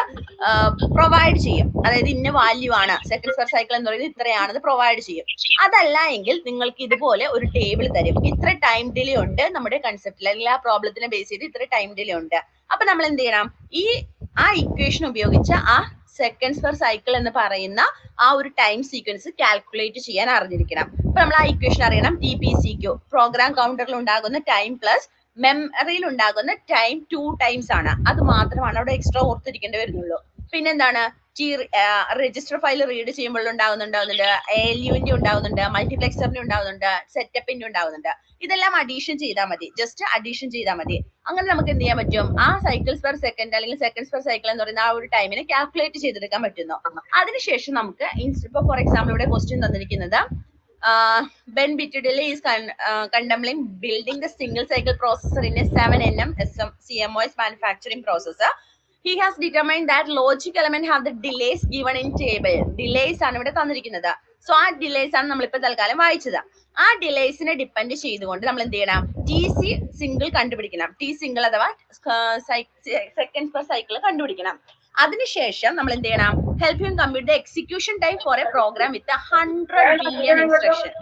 പ്രൊവൈഡ് ചെയ്യും. അതായത് ഇന്ന വാല്യൂ ആണ് സെക്കൻഡ്സ് പെർ സൈക്കിൾ എന്ന് പറയുന്നത് ഇത്രയാണെന്ന് പ്രൊവൈഡ് ചെയ്യും. അതല്ല എങ്കിൽ നിങ്ങൾക്ക് ഇതുപോലെ ഒരു ടേബിൾ തരും. ഇത്ര ടൈം ഡിലേ ഉണ്ട് നമ്മുടെ കൺസെപ്റ്റിൽ അല്ലെങ്കിൽ ആ പ്രോബ്ലത്തിനെ ബേസ് ചെയ്ത് ഇത്ര ടൈം ഡിലേ ഉണ്ട്. അപ്പൊ നമ്മൾ എന്ത് ചെയ്യണം, ആ ഇക്വേഷൻ ഉപയോഗിച്ച് ആ സെക്കൻഡ്സ് പെർ സൈക്കിൾ എന്ന് പറയുന്ന ആ ഒരു ടൈം സീക്വൻസ് കാൽക്കുലേറ്റ് ചെയ്യാൻ അറിഞ്ഞിരിക്കണം. അപ്പൊ നമ്മൾ ആ ഇക്വേഷൻ അറിയണം. TPCQ, പ്രോഗ്രാം കൗണ്ടറിൽ ഉണ്ടാകുന്ന ടൈം പ്ലസ് മെമ്മറിയിൽ ഉണ്ടാകുന്ന ടൈം 2 ടൈംസ് ആണ്. അത് മാത്രമാണ് അവിടെ എക്സ്ട്രാ ഓർത്തിരിക്കേണ്ടി വരുന്നുള്ളൂ. പിന്നെന്താണ്, രജിസ്റ്റർ ഫയൽ റീഡ് ചെയ്യുമ്പോൾ ഉണ്ടാകുന്നുണ്ട്, ALUവിന്റെ ഉണ്ടാകുന്നുണ്ട്, മൾട്ടിപ്ലക്സറിന്റെ ഉണ്ടാകുന്നുണ്ട്, സെറ്റപ്പിന്റെ ഉണ്ടാകുന്നുണ്ട്. ഇതെല്ലാം അഡീഷൻ ചെയ്താൽ മതി, ജസ്റ്റ് അഡീഷൻ ചെയ്താൽ മതി. അങ്ങനെ നമുക്ക് എന്ത് ചെയ്യാൻ പറ്റും, ആ സൈക്കിൾസ് പെർ സെക്കൻഡ് അല്ലെങ്കിൽ സെക്കൻഡ്സ് പെർ സൈക്കിൾ എന്ന് പറയുന്ന ആ ഒരു ടൈമിനെ കാൽക്കുലേറ്റ് ചെയ്തെടുക്കാൻ പറ്റുന്നു. അതിനുശേഷം നമുക്ക് ഇപ്പൊ ഫോർ എക്സാമ്പിൾ ഇവിടെ ക്വസ്റ്റ്യൻ തന്നിരിക്കുന്നത് Ben Bitudele is contemplating building the single cycle processor in a 7nm CMOS manufacturing processor. He has determined that logic element have the delays given in table. Delays ആണ് ഇവിടെ തന്നിരിക്കുന്നത്. സോ ആ ഡിലേസ് ആണ് നമ്മളിപ്പോൾ തൽക്കാലം വായിച്ചത്. ആ ഡിലേസിനെ ഡിപ്പെൻഡ് ചെയ്തുകൊണ്ട് നമ്മൾ എന്ത് ചെയ്യണം, TC സിംഗിൾ കണ്ടുപിടിക്കണം. T സിംഗിൾ അഥവാ സെക്കൻഡ്സ് പെർ സൈക്കിൾ കണ്ടുപിടിക്കണം. അതിനുശേഷം നമ്മൾ എന്ത് ചെയ്യണം, help him compute the execution time for a program with 100 billion instruction.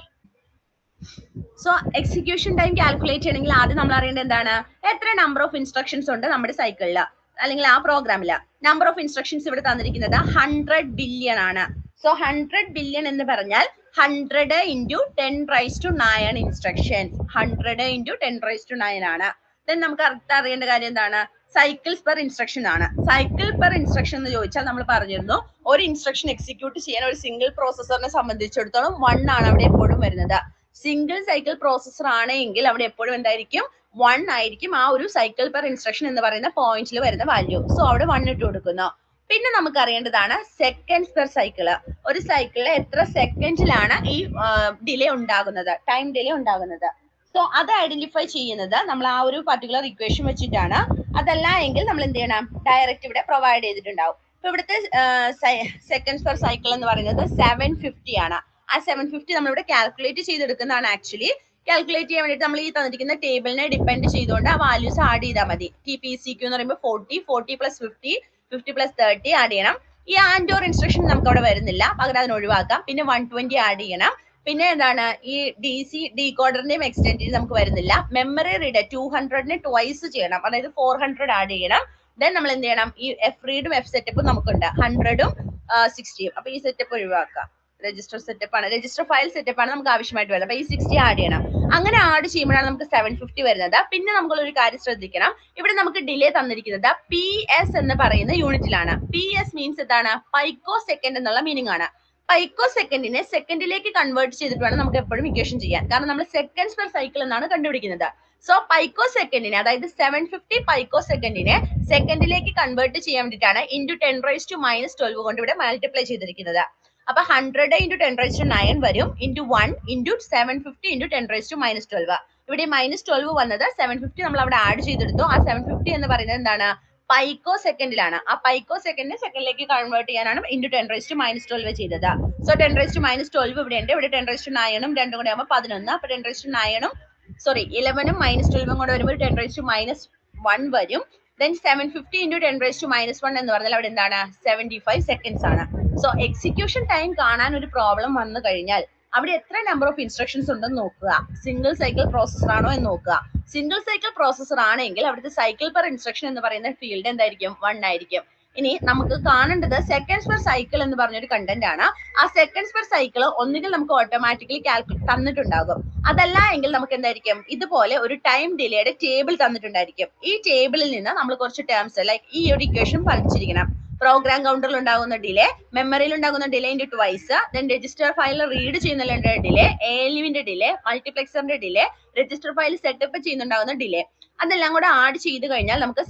So execution time calculate ചെയ്യണമെങ്കിൽ ആദ്യം നമ്മൾ അറിയേണ്ടത് എന്താണ്, എത്ര നമ്പർ ഓഫ് ഇൻസ്ട്രക്ഷൻസ് ഉണ്ട് നമ്മുടെ സൈക്കിളിൽ അല്ലെങ്കിൽ ആ പ്രോഗ്രാമില്. നമ്പർ ഓഫ് ഇൻസ്ട്രക്ഷൻസ് ഇവിടെ തന്നിരിക്കുന്നത് 100 ബില്യൺ ആണ്. സോ 100 ബില്യൺ എന്ന് പറഞ്ഞാൽ 100 into 10⁻⁹ ഇൻസ്ട്രക്ഷൻസ്. 100 into 10⁻⁹ ആണ്. ദെൻ നമുക്ക് അറിയേണ്ട കാര്യം എന്താണ്, സൈക്കിൾസ് പെർ ഇൻസ്ട്രക്ഷൻ ആണ്. സൈക്കിൾ പെർ ഇൻസ്ട്രക്ഷൻ എന്ന് ചോദിച്ചാൽ നമ്മൾ പറഞ്ഞിരുന്നു, ഒരു ഇൻസ്ട്രക്ഷൻ എക്സിക്യൂട്ട് ചെയ്യാൻ ഒരു സിംഗിൾ പ്രോസസറിനെ സംബന്ധിച്ചിടത്തോളം 1 ആണ് അവിടെ എപ്പോഴും വരുന്നത്. സിംഗിൾ സൈക്കിൾ പ്രോസസർ ആണെങ്കിൽ അവിടെ എപ്പോഴും എന്തായിരിക്കും, 1 ആയിരിക്കും ആ ഒരു സൈക്കിൾ പെർ ഇൻസ്ട്രക്ഷൻ എന്ന് പറയുന്ന പോയിന്റിൽ വരുന്ന വാല്യൂ. സോ അവിടെ 1 ഇട്ട് കൊടുക്കുന്നു. പിന്നെ നമുക്ക് അറിയേണ്ടതാണ് സെക്കൻഡ്സ് പെർ സൈക്കിൾ. ഒരു സൈക്കിളിൽ എത്ര സെക്കൻഡിലാണ് ഈ ഡിലേ ഉണ്ടാകുന്നത്, ടൈം ഡിലേ ഉണ്ടാകുന്നത്. സോ അത് ഐഡന്റിഫൈ ചെയ്യുന്നത് നമ്മൾ ആ ഒരു പർട്ടിക്കുലർ ഇക്വേഷൻ വെച്ചിട്ടാണ്. അതല്ല എങ്കിൽ നമ്മൾ എന്ത് ചെയ്യണം, ഡയറക്റ്റ് ഇവിടെ പ്രൊവൈഡ് ചെയ്തിട്ടുണ്ടാവും. ഇപ്പൊ ഇവിടുത്തെ സെക്കൻഡ്സ് പെർ സൈക്കിൾ എന്ന് പറയുന്നത് 750 ആണ്. ആ 750 നമ്മളിവിടെ കാൽക്കുലേറ്റ് ചെയ്തെടുക്കുന്നതാണ്. ആക്ച്വലി കാൽക്കുലേറ്റ് ചെയ്യാൻ വേണ്ടിയിട്ട് നമ്മൾ ഈ തന്നിരിക്കുന്ന ടേബിളിനെ ഡിപ്പെൻഡ് ചെയ്തുകൊണ്ട് ആ വാല്യൂസ് ആഡ് ചെയ്താൽ മതി. TPCQ എന്ന് പറയുമ്പോൾ 40 പ്ലസ് 50 പ്ലസ് 30 ആഡ് ചെയ്യണം. ഈ ആൻഡ് ഓർ ഇൻസ്ട്രക്ഷൻ നമുക്ക് അവിടെ വരുന്നില്ല, പകരം അതിന് ഒഴിവാക്കാം. പിന്നെ 120 ആഡ് ചെയ്യണം. പിന്നെ എന്താണ് ഈ ഡീകോഡറിന്റെയും എക്സ്റ്റെൻഡിന്റെയും നമുക്ക് വരുന്നില്ല. മെമ്മറി റീഡ് 200ന് ട്വൈസ് ചെയ്യണം, അതായത് 400 ആഡ് ചെയ്യണം. ദെൻ നമ്മൾ എന്ത് ചെയ്യണം, ഈ എഫ് റീഡും എഫ് സെറ്റപ്പും നമുക്കുണ്ട്, 100ഉം 60ഉം. അപ്പൊ ഈ സെറ്റപ്പ് ഒഴിവാക്കാം. രജിസ്റ്റർ സെറ്റപ്പ് ആണ്, രജിസ്റ്റർ ഫയൽ സെറ്റപ്പ് ആണ് നമുക്ക് ആവശ്യമായിട്ട് വരുന്നത്. അപ്പൊ ഈ 60 ആഡ് ചെയ്യണം. അങ്ങനെ ആഡ് ചെയ്യുമ്പോഴാണ് നമുക്ക് 750 വരുന്നത്. പിന്നെ നമ്മൾ ഒരു കാര്യം ശ്രദ്ധിക്കണം, ഇവിടെ നമുക്ക് ഡിലേ തന്നിരിക്കുന്നത് PS എന്ന് പറയുന്ന യൂണിറ്റിലാണ്. PS മീൻസ് എന്താണ്, പൈക്കോ സെക്കൻഡ് എന്നുള്ള മീനിങ് ആണ്. പൈക്കോ സെക്കൻഡിനെ സെക്കൻഡിലേക്ക് കൺവേർട്ട് ചെയ്തിട്ട് വേണം നമുക്ക് എപ്പോഴും ഇക്വേഷൻ ചെയ്യാൻ, കാരണം നമ്മൾ സെക്കൻഡ്സ് പെർ സൈക്കിൾ എന്നാണ് കണ്ടുപിടിക്കുന്നത്. സോ പൈക്കോ സെക്കൻഡിനെ, അതായത് 750 പൈക്കോ സെക്കൻഡിനെ സെക്കൻഡിലേക്ക് കൺവേർട്ട് ചെയ്യാൻ വേണ്ടിയിട്ടാണ് ഇൻറ്റു 10⁻⁻12 കൊണ്ട് ഇവിടെ മൾട്ടിപ്ലൈ ചെയ്തിരിക്കുന്നത്. അപ്പൊ 100 ഇൻറ്റു 10⁻9 വരും, ഇൻറ്റു 1 ഇൻറ്റു 750 ഇൻറ്റു 10⁻12. ഇവിടെ -12 വന്നത് 750 നമ്മൾ അവിടെ ആഡ് ചെയ്തെടുത്തു. ആ 750 എന്ന് പറയുന്നത് എന്താണ്, പൈക്കോ സെക്കൻഡിലാണ്. ആ പൈക്കോ സെക്കൻഡിനെ സെക്കൻഡിലേക്ക് കൺവേർട്ട് ചെയ്യാനാണ് ഇൻറ്റു 10⁻12 ചെയ്തത്. സോ 10⁻12 ഇവിടെ ഉണ്ട്. ഇവിടെ 10⁻9ഉം രണ്ടും കൂടെ ആകുമ്പോൾ 11. അപ്പൊ 10⁻9ഉം 11ഉം -12ഉം കൂടെ വരുമ്പോൾ 10⁻1 വരും. ദെൻ 750 ഇൻറ്റു 10⁻1 എന്ന് പറഞ്ഞാൽ അവിടെ എന്താണ്, 75 സെക്കൻഡ്സ് ആണ്. സോ എക്സിക്യൂഷൻ ടൈം കാണാൻ ഒരു പ്രോബ്ലം വന്നു കഴിഞ്ഞാൽ അവിടെ എത്ര നമ്പർ ഓഫ് ഇൻസ്ട്രക്ഷൻസ് ഉണ്ടെന്ന് നോക്കുക. സിംഗിൾ സൈക്കിൾ പ്രോസസർ ആണോ എന്ന് നോക്കുക. സിംഗിൾ സൈക്കിൾ പ്രോസസർ ആണെങ്കിൽ അവിടുത്തെ സൈക്കിൾ പെർ ഇൻസ്ട്രക്ഷൻ എന്ന് പറയുന്ന ഫീൽഡ് എന്തായിരിക്കും, 1 ആയിരിക്കും. ഇനി നമുക്ക് കാണേണ്ടത് സെക്കൻഡ്സ് പെർ സൈക്കിൾ എന്ന് പറഞ്ഞൊരു കണ്ടന്റ് ആണ്. ആ സെക്കൻഡ്സ് പെർ സൈക്കിൾ ഒന്നുകിൽ നമുക്ക് ഓട്ടോമാറ്റിക്കലി തന്നിട്ടുണ്ടാകും, അതല്ല എങ്കിൽ നമുക്ക് എന്തായിരിക്കും, ഇതുപോലെ ഒരു ടൈം ഡിലേയുടെ ടേബിൾ തന്നിട്ടുണ്ടായിരിക്കും. ഈ ടേബിളിൽ നിന്ന് നമ്മൾ കുറച്ച് ടേംസ് ലൈക്ക് ഈ ഒരു ഇക്വേഷൻ പഠിച്ചിരിക്കണം. പ്രോഗ്രാം കൗണ്ടറിൽ ഉണ്ടാകുന്ന ഡിലേ, മെമ്മറിയിൽ ഉണ്ടാകുന്ന delay into twice, then register file read ചെയ്യുന്നതിന്റെ ഡിലേ, ALUവിന്റെ ഡിലേ, മൾട്ടിപ്ലക്സറിന്റെ ഡിലേ, രജിസ്റ്റർ ഫയൽ സെറ്റപ്പ് ചെയ്യുന്നുണ്ടാകുന്ന ഡിലേ, അതെല്ലാം കൂടെ ആഡ് ചെയ്ത് കഴിഞ്ഞാൽ നമുക്ക്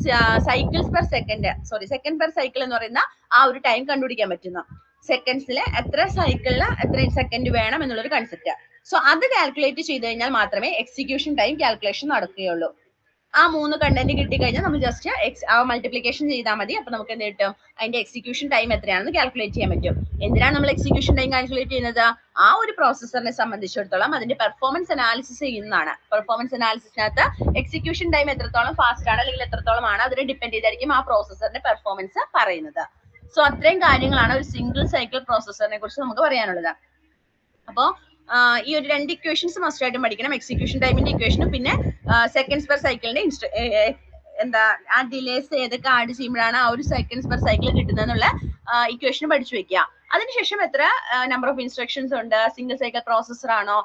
സെക്കൻഡ് പെർ സൈക്കിൾ എന്ന് പറയുന്ന ആ ഒരു ടൈം കണ്ടുപിടിക്കാൻ പറ്റുന്നു. സെക്കൻഡ്സിൽ എത്ര സൈക്കിളിൽ എത്ര സെക്കൻഡ് വേണം എന്നുള്ളൊരു കൺസെപ്റ്റ്. സോ അത് കാൽക്കുലേറ്റ് ചെയ്ത് കഴിഞ്ഞാൽ മാത്രമേ എക്സിക്യൂഷൻ ടൈം കാൽക്കുലേഷൻ നടക്കുകയുള്ളൂ. ആ 3 കണ്ടന്റ് കിട്ടിക്കഴിഞ്ഞാൽ നമ്മൾ ജസ്റ്റ് മൾട്ടിപ്ലിക്കേഷൻ ചെയ്താൽ മതി. അപ്പൊ നമുക്ക് എന്ത് കിട്ടും, അതിന്റെ എക്സിക്യൂഷൻ ടൈം എത്രയാണെന്ന് കാൽക്കുലേറ്റ് ചെയ്യാൻ പറ്റും. എന്തിനാണ് നമ്മൾ എക്സിക്യൂഷൻ ടൈം കാൽക്കുലേറ്റ് ചെയ്യുന്നത്, ആ ഒരു പ്രോസസറിനെ സംബന്ധിച്ചിടത്തോളം അതിന്റെ പെർഫോമൻസ് അനാലിസിസ് ചെയ്യുന്നതാണ്. പെർഫോമൻസ് അനാലിസിസിനകത്ത് എക്സിക്യൂഷൻ ടൈം എത്രത്തോളം ഫാസ്റ്റ് ആണ് അല്ലെങ്കിൽ എത്രത്തോളം ആണ് അതിനെ ഡിപ്പെൻഡ് ചെയ്തായിരിക്കും ആ പ്രോസസറിന്റെ പെർഫോമൻസ് പറയുന്നത്. സോ അത്രയും കാര്യങ്ങളാണ് ഒരു സിംഗിൾ സൈക്കിൾ പ്രോസസറിനെ കുറിച്ച് നമുക്ക് പറയാനുള്ളത്. അപ്പോൾ ഈ ഒരു 2 ഇക്വേഷൻസ് മസ്റ്റ് ആയിട്ടും പഠിക്കണം, എക്സിക്യൂഷൻ ടൈമിന്റെ ഇക്വേഷനും പിന്നെ സെക്കൻഡ്സ് പെർ സൈക്കിളിന്റെ ആ ഡിലേസ് ഏതൊക്കെ ആഡ് ചെയ്യുമ്പോഴാണ് ആ ഒരു സെക്കൻഡ്സ് പെർ സൈക്കിൾ കിട്ടുന്നതെന്നുള്ള ഇക്വേഷൻ പഠിച്ചു വെക്കുക. അതിനുശേഷം എത്ര നമ്പർ ഓഫ് ഇൻസ്ട്രക്ഷൻസ് ഉണ്ട്, സിംഗിൾ സൈക്കിൾ പ്രോസസർ ആണോ,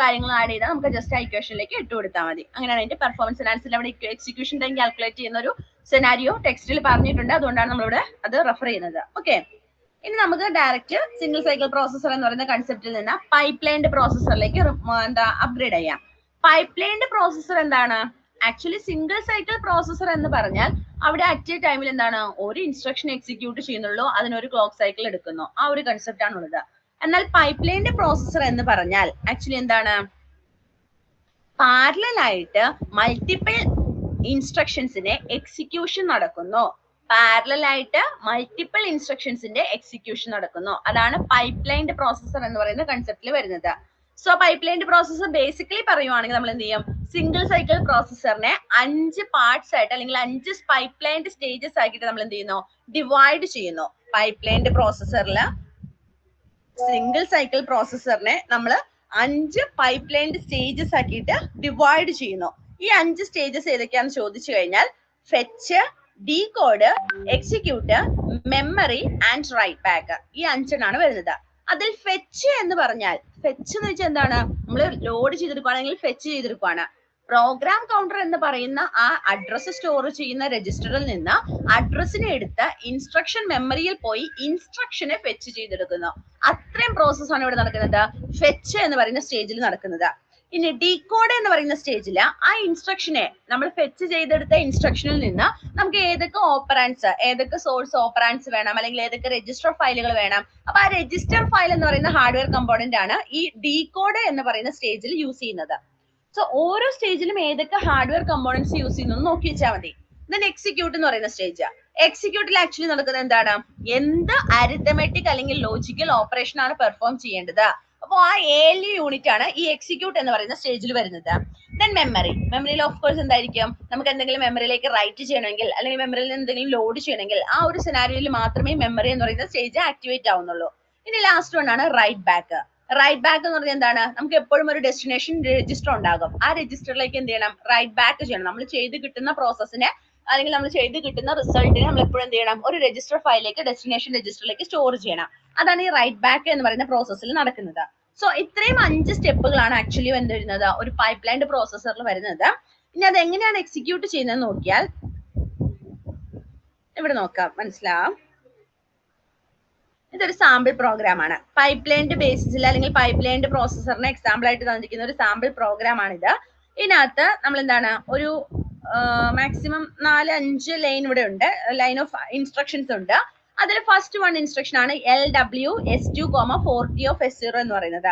കാര്യങ്ങൾ ആഡ് ചെയ്താൽ നമുക്ക് ജസ്റ്റ് ആ ഇക്വേഷനിലേക്ക് ഇട്ട് കൊടുത്താൽ മതി. അങ്ങനെയാണ് അതിന്റെ പെർഫോമൻസ് അനാലിസിസിൽ അവിടെ എക്സിക്യൂഷൻ ടൈം കാൽക്കുലേറ്റ് ചെയ്യുന്ന ഒരു സെനാരിയോ ടെക്സ്റ്റിൽ പറഞ്ഞിട്ടുണ്ട്. അതുകൊണ്ടാണ് നമ്മളിവിടെ അത് റെഫർ ചെയ്യുന്നത്. ഓക്കെ, ഇനി നമുക്ക് ഡയറക്റ്റ് സിംഗിൾ സൈക്കിൾ പ്രോസസർ എന്ന് പറയുന്ന കൺസെപ്റ്റിൽ നിന്ന് പൈപ്പ് ലൈൻഡ് പ്രോസസറിലേക്ക് അപ്ഗ്രേഡ് ചെയ്യാം. പൈപ്പ് ലൈൻഡ് പ്രോസസർ എന്താണ്, ആക്ച്വലി സിംഗിൾ സൈക്കിൾ പ്രോസസർ എന്ന് പറഞ്ഞാൽ അവിടെ അറ്റ് എ ടൈമിൽ എന്താണ്, ഒരു ഇൻസ്ട്രക്ഷൻ എക്സിക്യൂട്ട് ചെയ്യുന്നുള്ളൂ, അതിനൊരു ക്ലോക്ക് സൈക്കിൾ എടുക്കുന്നു, ആ ഒരു കൺസെപ്റ്റ് ആണ് ഉള്ളത്. എന്നാൽ പൈപ്പ് ലൈൻഡ് പ്രോസസർ എന്ന് പറഞ്ഞാൽ ആക്ച്വലി എന്താണ്, പാരലൽ ആയിട്ട് മൾട്ടിപ്പിൾ ഇൻസ്ട്രക്ഷൻസിന്റെ എക്സിക്യൂഷൻ നടക്കുന്നു. പാരലൽ ആയിട്ട് മൾട്ടിപ്പിൾ ഇൻസ്ട്രക്ഷൻസിന്റെ എക്സിക്യൂഷൻ നടക്കുന്നു. അതാണ് പൈപ്പ് ലൈൻഡ് പ്രോസസർ എന്ന് പറയുന്ന കൺസെപ്റ്റിൽ വരുന്നത്. So pipe lined processor basically പറയുവാണെങ്കിൽ നമ്മൾ എന്ത് ചെയ്യും, സിംഗിൾ സൈക്കിൾ പ്രോസസറിനെ 5 പാർട്സ് ആയിട്ട് അല്ലെങ്കിൽ 5 പൈപ്പ് ലൈൻഡ് സ്റ്റേജസ് ആക്കിയിട്ട് നമ്മൾ എന്ത് ചെയ്യുന്നു, ഡിവൈഡ് ചെയ്യുന്നു. പൈപ്പ് ലൈൻഡ് പ്രോസസറിൽ സിംഗിൾ സൈക്കിൾ പ്രോസസറിനെ നമ്മൾ 5 പൈപ്പ് ലൈൻഡ് സ്റ്റേജസ് ആക്കിയിട്ട് ഡിവൈഡ് ചെയ്യുന്നു. ഈ 5 സ്റ്റേജസ് ഏതൊക്കെയാണെന്ന് ചോദിച്ചു കഴിഞ്ഞാൽ fetch, decode, execute, memory and write back, ഈ 5 വരുന്നത്. അതിൽ ഫെച്ച് എന്ന് പറഞ്ഞാൽ, ഫെച്ച് എന്ന് വെച്ചാൽ എന്താണ്, നമ്മൾ ലോഡ് ചെയ്തെടുക്കുകയാണെങ്കിൽ ഫെച്ച് ചെയ്തെടുക്കുകയാണ്. പ്രോഗ്രാം കൗണ്ടർ എന്ന് പറയുന്ന ആ അഡ്രസ് സ്റ്റോർ ചെയ്യുന്ന രജിസ്റ്ററിൽ നിന്ന് അഡ്രസ്സിനെ എടുത്ത് ഇൻസ്ട്രക്ഷൻ മെമ്മറിയിൽ പോയി ഇൻസ്ട്രക്ഷനെ ഫെച്ച് ചെയ്തെടുക്കുന്നു. അത്രയും പ്രോസസ്സാണ് ഇവിടെ നടക്കുന്നത്, ഫെച്ച് എന്ന് പറയുന്ന സ്റ്റേജിൽ നടക്കുന്നത്. ഇനി ഡീകോഡ് എന്ന് പറയുന്ന സ്റ്റേജിൽ ആ ഇൻസ്ട്രക്ഷനെ നമ്മൾ ഫെച്ച് ചെയ്തെടുത്ത ഇൻസ്ട്രക്ഷനിൽ നിന്ന് നമുക്ക് ഏതൊക്കെ ഓപ്പറാൻസ്, ഏതൊക്കെ സോഴ്സ് ഓപ്പറാൻസ് വേണം, അല്ലെങ്കിൽ ഏതൊക്കെ രജിസ്റ്റർ ഫയലുകൾ വേണം, അപ്പൊ ആ രജിസ്റ്റർ ഫയൽ എന്ന് പറയുന്ന ഹാർഡ്വെയർ കമ്പോണന്റ് ആണ് ഈ ഡീകോഡ് എന്ന് പറയുന്ന സ്റ്റേജിൽ യൂസ് ചെയ്യുന്നത്. സോ ഓരോ സ്റ്റേജിലും ഏതൊക്കെ ഹാർഡ്വെയർ കമ്പോണൻസ് യൂസ് ചെയ്യുന്നു നോക്കി വെച്ചാൽ മതി. ദെൻ എക്സിക്യൂട്ട് എന്ന് പറയുന്ന സ്റ്റേജ്, എക്സിക്യൂട്ടിൽ ആക്ച്വലി നടക്കുന്നത് എന്താണ്, എന്ത് അരിത്തമെറ്റിക് അല്ലെങ്കിൽ ലോജിക്കൽ ഓപ്പറേഷൻ ആണ് പെർഫോം ചെയ്യേണ്ടത്. അപ്പോൾ ആ ALU യൂണിറ്റ് ആണ് ഈ എക്സിക്യൂട്ട് എന്ന് പറയുന്ന സ്റ്റേജിൽ വരുന്നത്. ദെൻ മെമ്മറിയിൽ ഓഫ് കോഴ്സ് എന്തായിരിക്കും, നമുക്ക് എന്തെങ്കിലും മെമ്മറിയിലേക്ക് റൈറ്റ് ചെയ്യണമെങ്കിൽ അല്ലെങ്കിൽ മെമ്മറിയിൽ നിന്ന് എന്തെങ്കിലും ലോഡ് ചെയ്യണമെങ്കിൽ ആ ഒരു സിനാരിയോയിൽ മാത്രമേ മെമ്മറി എന്ന് പറയുന്ന സ്റ്റേജ് ആക്ടിവേറ്റ് ആവുന്നുള്ളൂ. ഇനി ലാസ്റ്റ് വൺ ആണ് റൈറ്റ് ബാക്ക്. റൈറ്റ് ബാക്ക് എന്ന് പറഞ്ഞാൽ എന്താണ്? നമുക്ക് എപ്പോഴും ഒരു ഡെസ്റ്റിനേഷൻ രജിസ്റ്റർ ഉണ്ടാകും. ആ രജിസ്റ്ററിലേക്ക് എന്ത് ചെയ്യണം? റൈറ്റ് ബാക്ക് ചെയ്യണം. നമ്മൾ ചെയ്ത് കിട്ടുന്ന പ്രോസസ്സിനെ അല്ലെങ്കിൽ നമ്മൾ ചെയ്ത് കിട്ടുന്ന റിസൾട്ടിനെ നമ്മൾ എപ്പോഴും എന്ത് ചെയ്യണം? ഒരു രജിസ്റ്റർ ഫയലിലേക്ക് ഡെസ്റ്റിനേഷൻ രജിസ്റ്ററിലേക്ക് സ്റ്റോർ ചെയ്യണം. അതാണ് ഈ റൈറ്റ് ബാക്ക് എന്ന് പറയുന്ന പ്രോസസ്സിൽ നടക്കുന്നത്. സോ ഇത്രയും 5 സ്റ്റെപ്പുകളാണ് ആക്ച്വലി എന്ത് വരുന്നത്? ഒരു പൈപ്പ് ലൈൻഡ് പ്രോസസ്സറിൽ വരുന്നത്. ഇനി അത് എങ്ങനെയാണ് എക്സിക്യൂട്ട് ചെയ്യുന്നത് നോക്കിയാൽ ഇവിടെ നോക്കാം, മനസ്സിലാവും. ഇതൊരു സാമ്പിൾ പ്രോഗ്രാം ആണ്. പൈപ്പ് ലൈൻഡ് ബേസിസിൽ അല്ലെങ്കിൽ പൈപ്പ് ലൈൻഡ് പ്രോസസ്സറിന് എക്സാമ്പിൾ ആയിട്ട് തന്നിരിക്കുന്ന ഒരു സാമ്പിൾ പ്രോഗ്രാം ആണിത്. ഇതിനകത്ത് നമ്മൾ എന്താണ് ഒരു മാക്സിമം 4-5 ലൈൻ ഇവിടെ ഉണ്ട്, ലൈൻ ഓഫ് ഇൻസ്ട്രക്ഷൻസ് ഉണ്ട്. അതിൽ ഫസ്റ്റ് വൺ ഇൻസ്ട്രക്ഷൻ ആണ് LW_S2, 40 എന്ന് പറയുന്നത്.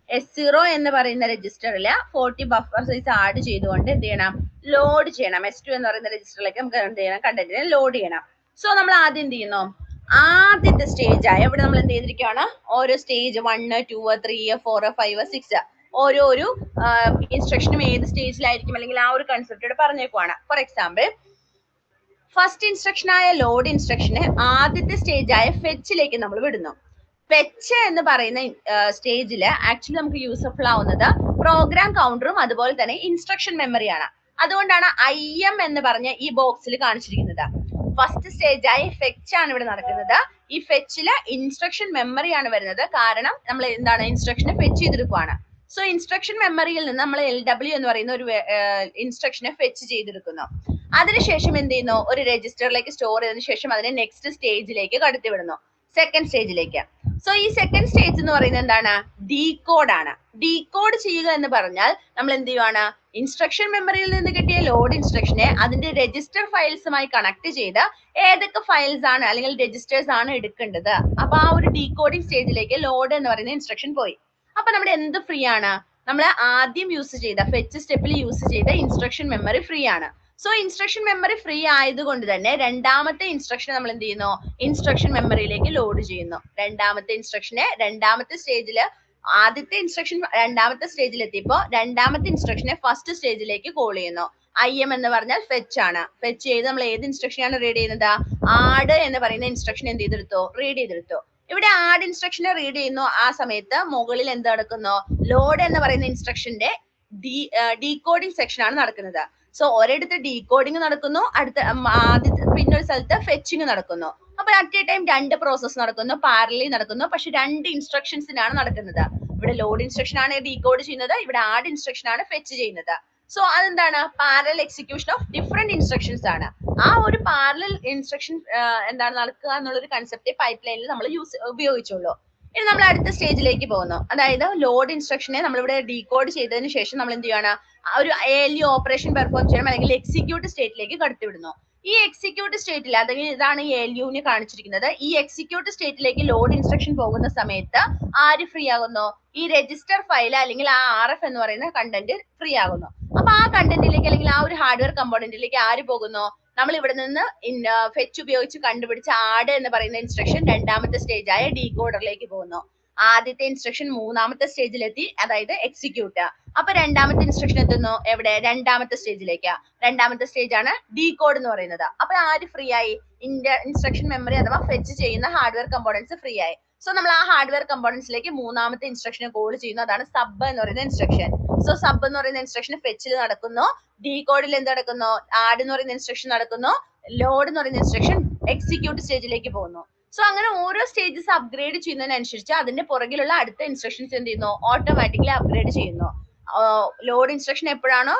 S0 എന്ന് പറയുന്ന രജിസ്റ്ററിൽ 40 ബഫർ സൈസ് ആഡ് ചെയ്തുകൊണ്ട് എന്ത് ചെയ്യണം? ലോഡ് ചെയ്യണം. S2 എന്ന് പറയുന്ന രജിസ്റ്ററിലേക്ക് നമുക്ക് എന്ത് ചെയ്യണം? കണ്ടന്റിനെ ലോഡ് ചെയ്യണം. സോ നമ്മൾ ആദ്യം എന്ത് ചെയ്യുന്നു? ആദ്യത്തെ സ്റ്റേജ് ആയ ഇവിടെ നമ്മൾ എന്ത് ചെയ്തിരിക്കുകയാണ്? ഓരോ സ്റ്റേജ് 1, 2, 3, 4, 5, 6 ഓരോ ഇൻസ്ട്രക്ഷനും ഏത് സ്റ്റേജിലായിരിക്കും അല്ലെങ്കിൽ ആ ഒരു കൺസെപ്റ്റോട് പറഞ്ഞേക്കുവാണ്. ഫോർ എക്സാമ്പിൾ ഫസ്റ്റ് ഇൻസ്ട്രക്ഷൻ ആയ ലോഡ് ഇൻസ്ട്രക്ഷന് ആദ്യത്തെ സ്റ്റേജ് ആയ ഫെച്ചിലേക്ക് നമ്മൾ വിടുന്നു. ഫെച്ച് എന്ന് പറയുന്ന സ്റ്റേജില് ആക്ച്വലി നമുക്ക് യൂസ്ഫുൾ ആവുന്നത് പ്രോഗ്രാം കൗണ്ടറും അതുപോലെ തന്നെ ഇൻസ്ട്രക്ഷൻ മെമ്മറിയാണ്. അതുകൊണ്ടാണ് IM എന്ന് പറഞ്ഞ ഈ ബോക്സിൽ കാണിച്ചിരിക്കുന്നത്. ഫസ്റ്റ് സ്റ്റേജ് ആയ ഫെച്ച് ആണ് ഇവിടെ നടക്കുന്നത്. ഈ ഫെച്ചില് ഇൻസ്ട്രക്ഷൻ മെമ്മറിയാണ് വരുന്നത്. കാരണം നമ്മൾ എന്താണ് ഇൻസ്ട്രക്ഷനെ ഫെച്ച് ചെയ്തെടുക്കുവാണ്. സോ ഇൻസ്ട്രക്ഷൻ മെമ്മറിയിൽ നിന്ന് നമ്മൾ LW എന്ന് പറയുന്ന ഒരു ഇൻസ്ട്രക്ഷനെ ഫെച്ച് ചെയ്തെടുക്കുന്നു. അതിനുശേഷം എന്ത് ചെയ്യുന്നു? ഒരു രജിസ്റ്ററിലേക്ക് സ്റ്റോർ ചെയ്തതിനു ശേഷം അതിനെ നെക്സ്റ്റ് സ്റ്റേജിലേക്ക് കടത്തിവിടുന്നു, സെക്കൻഡ് സ്റ്റേജിലേക്ക്. സോ ഈ സെക്കൻഡ് സ്റ്റേജ് എന്ന് പറയുന്നത് എന്താണ്? ഡീകോഡ് ആണ്. ഡീകോഡ് ചെയ്യുക എന്ന് പറഞ്ഞാൽ നമ്മൾ എന്ത് ചെയ്യുവാണ്? ഇൻസ്ട്രക്ഷൻ മെമ്മറിയിൽ നിന്ന് കിട്ടിയ ലോഡ് ഇൻസ്ട്രക്ഷനെ അതിന്റെ രജിസ്റ്റർ ഫയൽസുമായി കണക്ട് ചെയ്ത് ഏതൊക്കെ ഫയൽസ് ആണ് അല്ലെങ്കിൽ രജിസ്റ്റേഴ്സ് ആണ് എടുക്കേണ്ടത്, അപ്പൊ ആ ഒരു ഡീകോഡിംഗ് സ്റ്റേജിലേക്ക് ലോഡ് എന്ന് പറയുന്ന ഇൻസ്ട്രക്ഷൻ പോയി. അപ്പൊ നമ്മുടെ എന്ത് ഫ്രീ ആണ്? നമ്മൾ ആദ്യം യൂസ് ചെയ്ത ഫെച്ച് സ്റ്റെപ്പിൽ യൂസ് ചെയ്ത ഇൻസ്ട്രക്ഷൻ മെമ്മറി ഫ്രീ ആണ്. സോ ഇൻസ്ട്രക്ഷൻ മെമ്മറി ഫ്രീ ആയതുകൊണ്ട് തന്നെ രണ്ടാമത്തെ ഇൻസ്ട്രക്ഷൻ നമ്മൾ എന്ത് ചെയ്യുന്നു? ഇൻസ്ട്രക്ഷൻ മെമ്മറിയിലേക്ക് ലോഡ് ചെയ്യുന്നു. രണ്ടാമത്തെ ഇൻസ്ട്രക്ഷനെ രണ്ടാമത്തെ സ്റ്റേജില് ആദ്യത്തെ ഇൻസ്ട്രക്ഷൻ രണ്ടാമത്തെ സ്റ്റേജിൽ എത്തിയപ്പോ രണ്ടാമത്തെ ഇൻസ്ട്രക്ഷനെ ഫസ്റ്റ് സ്റ്റേജിലേക്ക് കോൾ ചെയ്യുന്നു. IM എന്ന് പറഞ്ഞാൽ ഫെച്ച് ആണ്. ഫെച്ച് ചെയ്ത് നമ്മൾ ഏത് ഇൻസ്ട്രക്ഷനാണ് റീഡ് ചെയ്യുന്നത്? ആഡ് എന്ന് പറയുന്ന ഇൻസ്ട്രക്ഷൻ എന്ത് ചെയ്തെടുത്തു? റീഡ് ചെയ്തെടുത്തു. ഇവിടെ ആഡ് ഇൻസ്ട്രക്ഷനെ റീഡ് ചെയ്യുന്നു. ആ സമയത്ത് മുകളിൽ എന്ത് നടക്കുന്നു? ലോഡ് എന്ന് പറയുന്ന ഇൻസ്ട്രക്ഷന്റെ ഡീകോഡിംഗ് സെക്ഷൻ ആണ് നടക്കുന്നത്. സോ ഒരിടത്ത് ഡീകോഡിംഗ് നടക്കുന്നു, അടുത്ത ആദ്യത്തെ പിന്നൊരു സ്ഥലത്ത് ഫെച്ചിങ് നടക്കുന്നു. അപ്പൊ അറ്റ് എ ടൈം 2 പ്രോസസ് നടക്കുന്നു, പാരലി നടക്കുന്നു. പക്ഷെ 2 ഇൻസ്ട്രക്ഷൻസിനാണ് നടക്കുന്നത്. ഇവിടെ ലോഡ് ഇൻസ്ട്രക്ഷൻ ആണ് ഡീകോഡ് ചെയ്യുന്നത്, ഇവിടെ ആഡ് ഇൻസ്ട്രക്ഷൻ ആണ് ഫെച്ച് ചെയ്യുന്നത്. സോ അതെന്താണ്? Parallel execution of different instructions ആണ്. ആ ഒരു പാരലൽ ഇൻസ്ട്രക്ഷൻ എന്താണ് നടക്കുക എന്നുള്ളൊരു കൺസെപ്റ്റ് പൈപ്പ് ലൈനിൽ നമ്മൾ ഉപയോഗിച്ചുള്ളൂ. ഇനി നമ്മൾ അടുത്ത സ്റ്റേജിലേക്ക് പോകുന്നു. അതായത് ലോഡ് ഇൻസ്ട്രക്ഷനെ നമ്മളിവിടെ ഡീകോഡ് ചെയ്തതിന് ശേഷം നമ്മൾ എന്ത് ചെയ്യണം? ഒരു ALU ഓപ്പറേഷൻ പെർഫോം ചെയ്യണം, അല്ലെങ്കിൽ എക്സിക്യൂട്ട് സ്റ്റേറ്റിലേക്ക് കടത്തിവിടുന്നു. ഈ എക്സിക്യൂട്ട് സ്റ്റേറ്റിൽ, അല്ലെങ്കിൽ ഇതാണ് ALUവിനെ കാണിച്ചിരിക്കുന്നത്. ഈ എക്സിക്യൂട്ട് സ്റ്റേറ്റിലേക്ക് ലോഡ് ഇൻസ്ട്രക്ഷൻ പോകുന്ന സമയത്ത് ആര് ഫ്രീ ആകുന്നു? ഈ രജിസ്റ്റർ ഫയൽ അല്ലെങ്കിൽ ആ RF എന്ന് പറയുന്ന കണ്ടന്റ് ഫ്രീ ആകുന്നു. അപ്പൊ ആ കണ്ടന്റിലേക്ക് അല്ലെങ്കിൽ ആ ഒരു ഹാർഡ്വെയർ കമ്പോണന്റിലേക്ക് ആര് പോകുന്നു? നമ്മൾ ഇവിടെ നിന്ന് ഫെച്ച് ഉപയോഗിച്ച് കണ്ടുപിടിച്ച ആഡ് എന്ന് പറയുന്ന ഇൻസ്ട്രക്ഷൻ രണ്ടാമത്തെ സ്റ്റേജ് ആയ ഡീകോഡറിലേക്ക് പോകുന്നു. ആദ്യത്തെ ഇൻസ്ട്രക്ഷൻ മൂന്നാമത്തെ സ്റ്റേജിലെത്തി, അതായത് എക്സിക്യൂട്ട്. അപ്പൊ രണ്ടാമത്തെ ഇൻസ്ട്രക്ഷൻ എത്തുന്നു എവിടെ? രണ്ടാമത്തെ സ്റ്റേജിലേക്ക്. രണ്ടാമത്തെ സ്റ്റേജ് ആണ് ഡീകോഡ് എന്ന് പറയുന്നത്. അപ്പൊ ആര് ഫ്രീ ആയി? ഇൻസ്ട്രക്ഷൻ മെമ്മറി അഥവാ ഫെച്ച് ചെയ്യുന്ന ഹാർഡ്വെയർ കമ്പോണൻസ് ഫ്രീ ആയി. സോ നമ്മൾ ആ ഹാർഡ്വെയർ കമ്പോണൻസിലേക്ക് മൂന്നാമത്തെ ഇൻസ്ട്രക്ഷനെ കോൾ ചെയ്യുന്നു. അതാണ് സബ് എന്ന് പറയുന്ന ഇൻസ്ട്രക്ഷൻ. സോ സബ് എന്ന് പറയുന്ന ഇൻസ്ട്രക്ഷൻ ഫെച്ചിൽ നടക്കുന്നു, ഡീകോഡിൽ എന്ത് നടക്കുന്നു? ആഡ് എന്ന് പറയുന്ന ഇൻസ്ട്രക്ഷൻ നടക്കുന്നു, ലോഡ് എന്ന് പറയുന്ന ഇൻസ്ട്രക്ഷൻ എക്സിക്യൂട്ട് സ്റ്റേജിലേക്ക് പോകുന്നു. സോ അങ്ങനെ ഓരോ സ്റ്റേജസ് അപ്ഗ്രേഡ് ചെയ്യുന്നതിനനുസരിച്ച് അതിന്റെ പുറകിലുള്ള അടുത്ത ഇൻസ്ട്രക്ഷൻസ് എന്ത് ചെയ്യുന്നു? ഓട്ടോമാറ്റിക്കലി അപ്ഗ്രേഡ് ചെയ്യുന്നു. ലോഡ് ഇൻസ്ട്രക്ഷൻ എപ്പോഴാണോ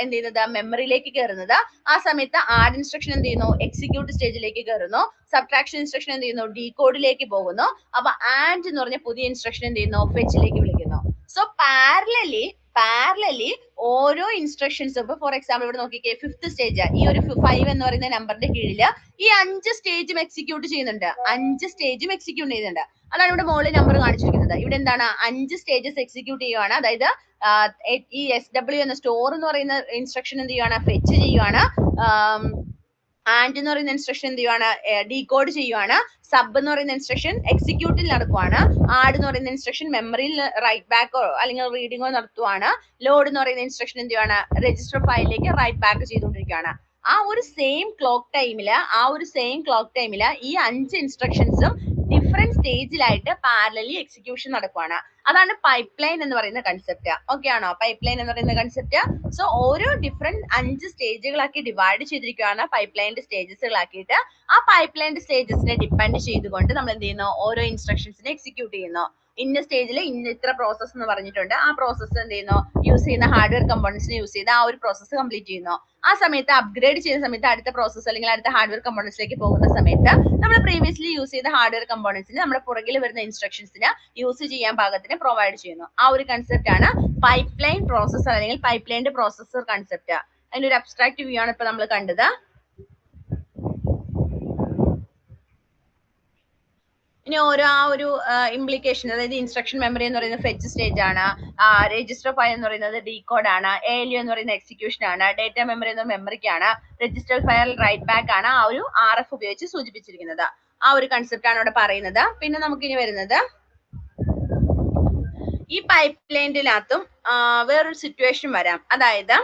എന്ത് ചെയ്യുന്നത്? മെമ്മറിയിലേക്ക് കയറുന്നത്, ആ സമയത്ത് ആഡ് ഇൻസ്ട്രക്ഷൻ എന്ത് ചെയ്യുന്നു? എക്സിക്യൂട്ട് സ്റ്റേജിലേക്ക് കയറുന്നു. സബ്ട്രാക്ഷൻ ഇൻസ്ട്രക്ഷൻ എന്ത് ചെയ്യുന്നു? ഡീകോഡിലേക്ക് പോകുന്നു. അപ്പൊ ആൻഡ് എന്ന് പറഞ്ഞ പുതിയ ഇൻസ്ട്രക്ഷൻ എന്ത് ചെയ്യുന്നു? ഫെച്ചിലേക്ക് വിളിക്കുന്നു. സോ പാരലലി ഓരോ ഇൻസ്ട്രക്ഷൻസും, ഇപ്പൊ ഫോർ എക്സാമ്പിൾ ഇവിടെ നോക്കിക്കേ, 5th സ്റ്റേജ്, ഈ ഒരു 5 എന്ന് പറയുന്ന നമ്പറിന്റെ കീഴില് ഈ 5 സ്റ്റേജും എക്സിക്യൂട്ട് ചെയ്യുന്നുണ്ട്. 5 സ്റ്റേജും എക്സിക്യൂട്ട് ചെയ്യുന്നുണ്ട്. അതാണ് ഇവിടെ മുകളിൽ നമ്പർ കാണിച്ചിരിക്കുന്നത്. ഇവിടെ എന്താണ്? 5 സ്റ്റേജസ് എക്സിക്യൂട്ട് ചെയ്യുവാണ്. അതായത് ഈ SW എന്ന സ്റ്റോർ എന്ന് പറയുന്ന ഇൻസ്ട്രക്ഷൻ എന്ത് ചെയ്യുവാണ്? ഫെച്ച് ചെയ്യുവാണ്. ആൻഡ് എന്ന് പറയുന്ന ഇൻസ്ട്രക്ഷൻ എന്ത് ചെയ്യുവാണ്? ഡീകോഡ് ചെയ്യുവാണ്. സബ് എന്ന് പറയുന്ന ഇൻസ്ട്രക്ഷൻ എക്സിക്യൂട്ടിൽ നടക്കുവാണ്. ആഡ് എന്ന് പറയുന്ന ഇൻസ്ട്രക്ഷൻ മെമ്മറിയിൽ റൈറ്റ് ബാക്കോ അല്ലെങ്കിൽ റീഡിങ്ങോ നടത്തുവാണ്. ലോഡ് എന്ന് പറയുന്ന ഇൻസ്ട്രക്ഷൻ എന്ത് ചെയ്യുവാണ്? രജിസ്റ്റർ ഫയലിലേക്ക് റൈറ്റ് ബാക്ക് ചെയ്തുകൊണ്ടിരിക്കുകയാണ്. ആ ഒരു സെയിം ക്ലോക്ക് ടൈമില് ഈ 5 ഇൻസ്ട്രക്ഷൻസും ഡിഫറെന്റ് സ്റ്റേജിലായിട്ട് പാരലലി എക്സിക്യൂഷൻ നടക്കുവാണ്. അതാണ് പൈപ്പ് ലൈൻ എന്ന് പറയുന്ന കൺസെപ്റ്റ്. ഓക്കെ ആണോ? പൈപ്പ് ലൈൻ എന്ന് പറയുന്ന കൺസെപ്റ്റ്. സോ ഓരോ ഡിഫറെന്റ് 5 സ്റ്റേജുകളാക്കി ഡിവൈഡ് ചെയ്തിരിക്കുകയാണ് പൈപ്പ് ലൈനിന്റെ സ്റ്റേജസുകളാക്കിയിട്ട്. ആ പൈപ്പ് ലൈനിന്റെ സ്റ്റേജസിനെ ഡിപ്പെൻഡ് ചെയ്തുകൊണ്ട് നമ്മൾ എന്ത് ചെയ്യുന്നു? ഓരോ ഇൻസ്ട്രക്ഷൻസിനെ എക്സിക്യൂട്ട് ചെയ്യുന്നു. ഇന്ന സ്റ്റേജിൽ ഇത്ര പ്രോസസ് എന്ന് പറഞ്ഞിട്ടുണ്ട്. ആ പ്രോസസ്സ് എന്ത് ചെയ്യുന്നു? യൂസ് ചെയ്യുന്ന ഹാർഡ്വെയർ കമ്പോണൻസിനെ യൂസ് ചെയ്ത് ആ ഒരു പ്രോസസ്സ് കംപ്ലീറ്റ് ചെയ്യുന്നു. ആ സമയത്ത് അപ്ഗ്രേഡ് ചെയ്യുന്ന സമയത്ത് അടുത്ത പ്രോസസ്സ് അല്ലെങ്കിൽ അടുത്ത ഹാർഡ്വെയർ കമ്പോണൻസിലേക്ക് പോകുന്ന സമയത്ത് നമ്മൾ പ്രീവിയസ്ലി യൂസ് ചെയ്ത ഹാർഡ്വെയർ കമ്പോണൻസിന് നമ്മുടെ പുറകിൽ വരുന്ന ഇൻസ്ട്രക്ഷൻസിന് യൂസ് ചെയ്യാൻ പാകത്തിന് പ്രൊവൈഡ് ചെയ്യുന്നു. ആ ഒരു കൺസെപ്റ്റ് ആണ് പൈപ്പ് ലൈൻ പ്രോസസ്സർ അല്ലെങ്കിൽ പൈപ്പ് ലൈനിന്റെ പ്രോസസ്സർ കൺസെപ്റ്റ്. അതിന്റെ ഒരു അബ്സ്ട്രാക്ട് വ്യൂ ആണ് ഇപ്പൊ നമ്മൾ കണ്ടത്. ഇനി ഓരോ ആ ഒരു ഇംപ്ലിക്കേഷൻ, അതായത് ഇൻസ്ട്രക്ഷൻ മെമ്മറി എന്ന് പറയുന്നത് ഫെച്ച് സ്റ്റേജ് ആണ്, രജിസ്റ്റർ ഫയൽ എന്ന് പറയുന്നത് ഡീകോഡ് ആണ്, ALU എന്ന് പറയുന്നത് എക്സിക്യൂഷൻ ആണ്, ഡേറ്റ മെമ്മറി എന്നത് മെമ്മറിക്കാണ്, രജിസ്റ്റർ ഫയൽ റൈറ്റ് ബാക്ക് ആണ് ആ ഒരു RF ഉപയോഗിച്ച് സൂചിപ്പിച്ചിരിക്കുന്നത്. ആ ഒരു കൺസെപ്റ്റ് ആണ് ഇവിടെ പറയുന്നത്. പിന്നെ നമുക്ക് ഇനി വരുന്നത് ഈ പൈപ്പ് ലൈനിനകത്തും വേറൊരു സിറ്റുവേഷൻ വരാം. അതായത്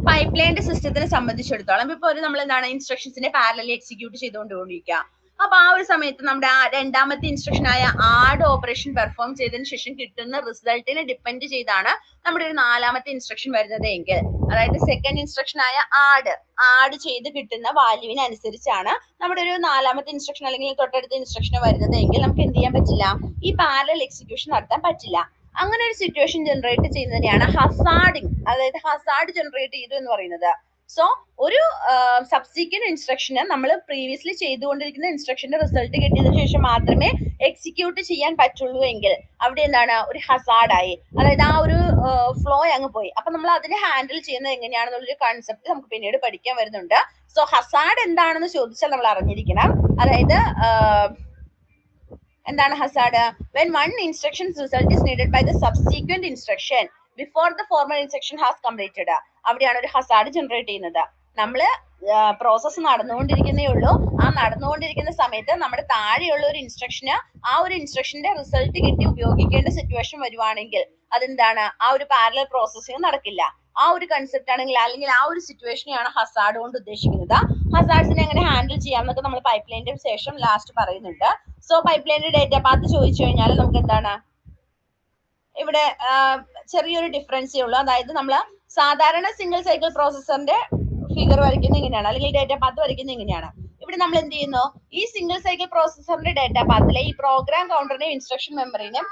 പൈപ്പ് ലൈനിന്റെ സിസ്റ്റത്തിനെ സംബന്ധിച്ചിടത്തോളം ഇപ്പൊ ഒരു നമ്മൾ എന്താണ് ഇൻസ്ട്രക്ഷൻസിനെ പാരലലി എക്സിക്യൂട്ട് ചെയ്തുകൊണ്ടിരിക്കുക. അപ്പൊ ആ ഒരു സമയത്ത് നമ്മുടെ രണ്ടാമത്തെ ഇൻസ്ട്രക്ഷൻ ആയ ആഡ് ഓപ്പറേഷൻ പെർഫോം ചെയ്തതിനു ശേഷം കിട്ടുന്ന റിസൾട്ടിനെ ഡിപ്പെൻഡ് ചെയ്താണ് നമ്മുടെ ഒരു നാലാമത്തെ ഇൻസ്ട്രക്ഷൻ വരുന്നത് എങ്കിൽ, അതായത് സെക്കൻഡ് ഇൻസ്ട്രക്ഷൻ ആയ ആഡ് ചെയ്ത് കിട്ടുന്ന വാല്യൂവിന് അനുസരിച്ചാണ് നമ്മുടെ ഒരു നാലാമത്തെ ഇൻസ്ട്രക്ഷൻ അല്ലെങ്കിൽ തൊട്ടടുത്ത ഇൻസ്ട്രക്ഷൻ വരുന്നത് എങ്കിൽ നമുക്ക് എന്ത് ചെയ്യാൻ പറ്റില്ല? ഈ പാരലൽ എക്സിക്യൂഷൻ നടത്താൻ പറ്റില്ല. അങ്ങനെ ഒരു സിറ്റുവേഷൻ ജനറേറ്റ് ചെയ്യുന്നതിനെയാണ് ഹസാർഡിങ്, അതായത് ഹസാർഡ് ജനറേറ്റ് ചെയ്തു എന്ന് പറയുന്നത്. സോ ഒരു സബ്സിക്വന്റ് ഇൻസ്ട്രക്ഷന് നമ്മൾ പ്രീവിയസ്ലി ചെയ്തുകൊണ്ടിരിക്കുന്ന ഇൻസ്ട്രക്ഷന്റെ റിസൾട്ട് കിട്ടിയതിനു ശേഷം മാത്രമേ എക്സിക്യൂട്ട് ചെയ്യാൻ പറ്റുള്ളൂ എങ്കിൽ അവിടെ എന്താണ്? ഒരു ഹസാർഡായി, അതായത് ആ ഒരു ഫ്ലോ അങ്ങ് പോയി. അപ്പൊ നമ്മൾ അതിനെ ഹാൻഡിൽ ചെയ്യുന്നത് എങ്ങനെയാണെന്നുള്ളൊരു കൺസെപ്റ്റ് നമുക്ക് പിന്നീട് പഠിക്കാൻ വരുന്നുണ്ട്. സോ ഹസാർഡ് എന്താണെന്ന് ചോദിച്ചാൽ നമ്മൾ അറിഞ്ഞിരിക്കണം. അതായത് എന്താണ് Hazard? when one instruction's result is needed by the subsequent instruction before the former instruction has completed. അവിടെയാണ് ഒരു ഹസാർഡ് ജനറേറ്റ് ചെയ്യുന്നത്. നമ്മള് പ്രോസസ്സ് നടന്നുകൊണ്ടിരിക്കുന്നേ ഉള്ളൂ. ആ നടന്നുകൊണ്ടിരിക്കുന്ന സമയത്ത് നമ്മുടെ താഴെയുള്ള ഒരു ഇൻസ്ട്രക്ഷന് ആ ഒരു ഇൻസ്ട്രക്ഷന്റെ റിസൾട്ട് കിട്ടി ഉപയോഗിക്കേണ്ട സിറ്റുവേഷൻ വരുവാണെങ്കിൽ അതെന്താണ്? ആ ഒരു പാരലൽ പ്രോസസ്സിംഗ് നടക്കില്ല. ആ ഒരു കൺസെപ്റ്റ് ആണെങ്കിൽ അല്ലെങ്കിൽ ആ ഒരു സിറ്റുവേഷനെയാണ് ഹസാർഡ് കൊണ്ട് ഉദ്ദേശിക്കുന്നത്. ഹസാർഡ്സിനെ എങ്ങനെ ഹാൻഡിൽ ചെയ്യാമെന്നൊക്കെ നമ്മൾ പൈപ്പ് ലൈനിന്റെ ശേഷം ലാസ്റ്റ് പറയുന്നുണ്ട്. സോ പൈപ്പ് ലൈനിന്റെ ഡേറ്റ പാത്ത് ചോദിച്ചു കഴിഞ്ഞാൽ നമുക്ക് എന്താണ് ഇവിടെ ചെറിയൊരു ഡിഫറൻസേ ഉള്ളൂ. അതായത് നമ്മൾ സാധാരണ സിംഗിൾ സൈക്കിൾ പ്രോസസ്സറിന്റെ ഫിഗർ വരയ്ക്കുന്നത് ഇങ്ങനെയാണ്, അല്ലെങ്കിൽ ഡേറ്റ പാത്ത് വരയ്ക്കുന്നത് ഇങ്ങനെയാണ്. ഇവിടെ നമ്മൾ എന്ത് ചെയ്യുന്നു? ഈ സിംഗിൾ സൈക്കിൾ പ്രോസസ്സറിന്റെ ഡേറ്റ പാത്തിലെ ഈ പ്രോഗ്രാം കൗണ്ടറിനെയും ഇൻസ്ട്രക്ഷൻ മെമ്മറിനെയും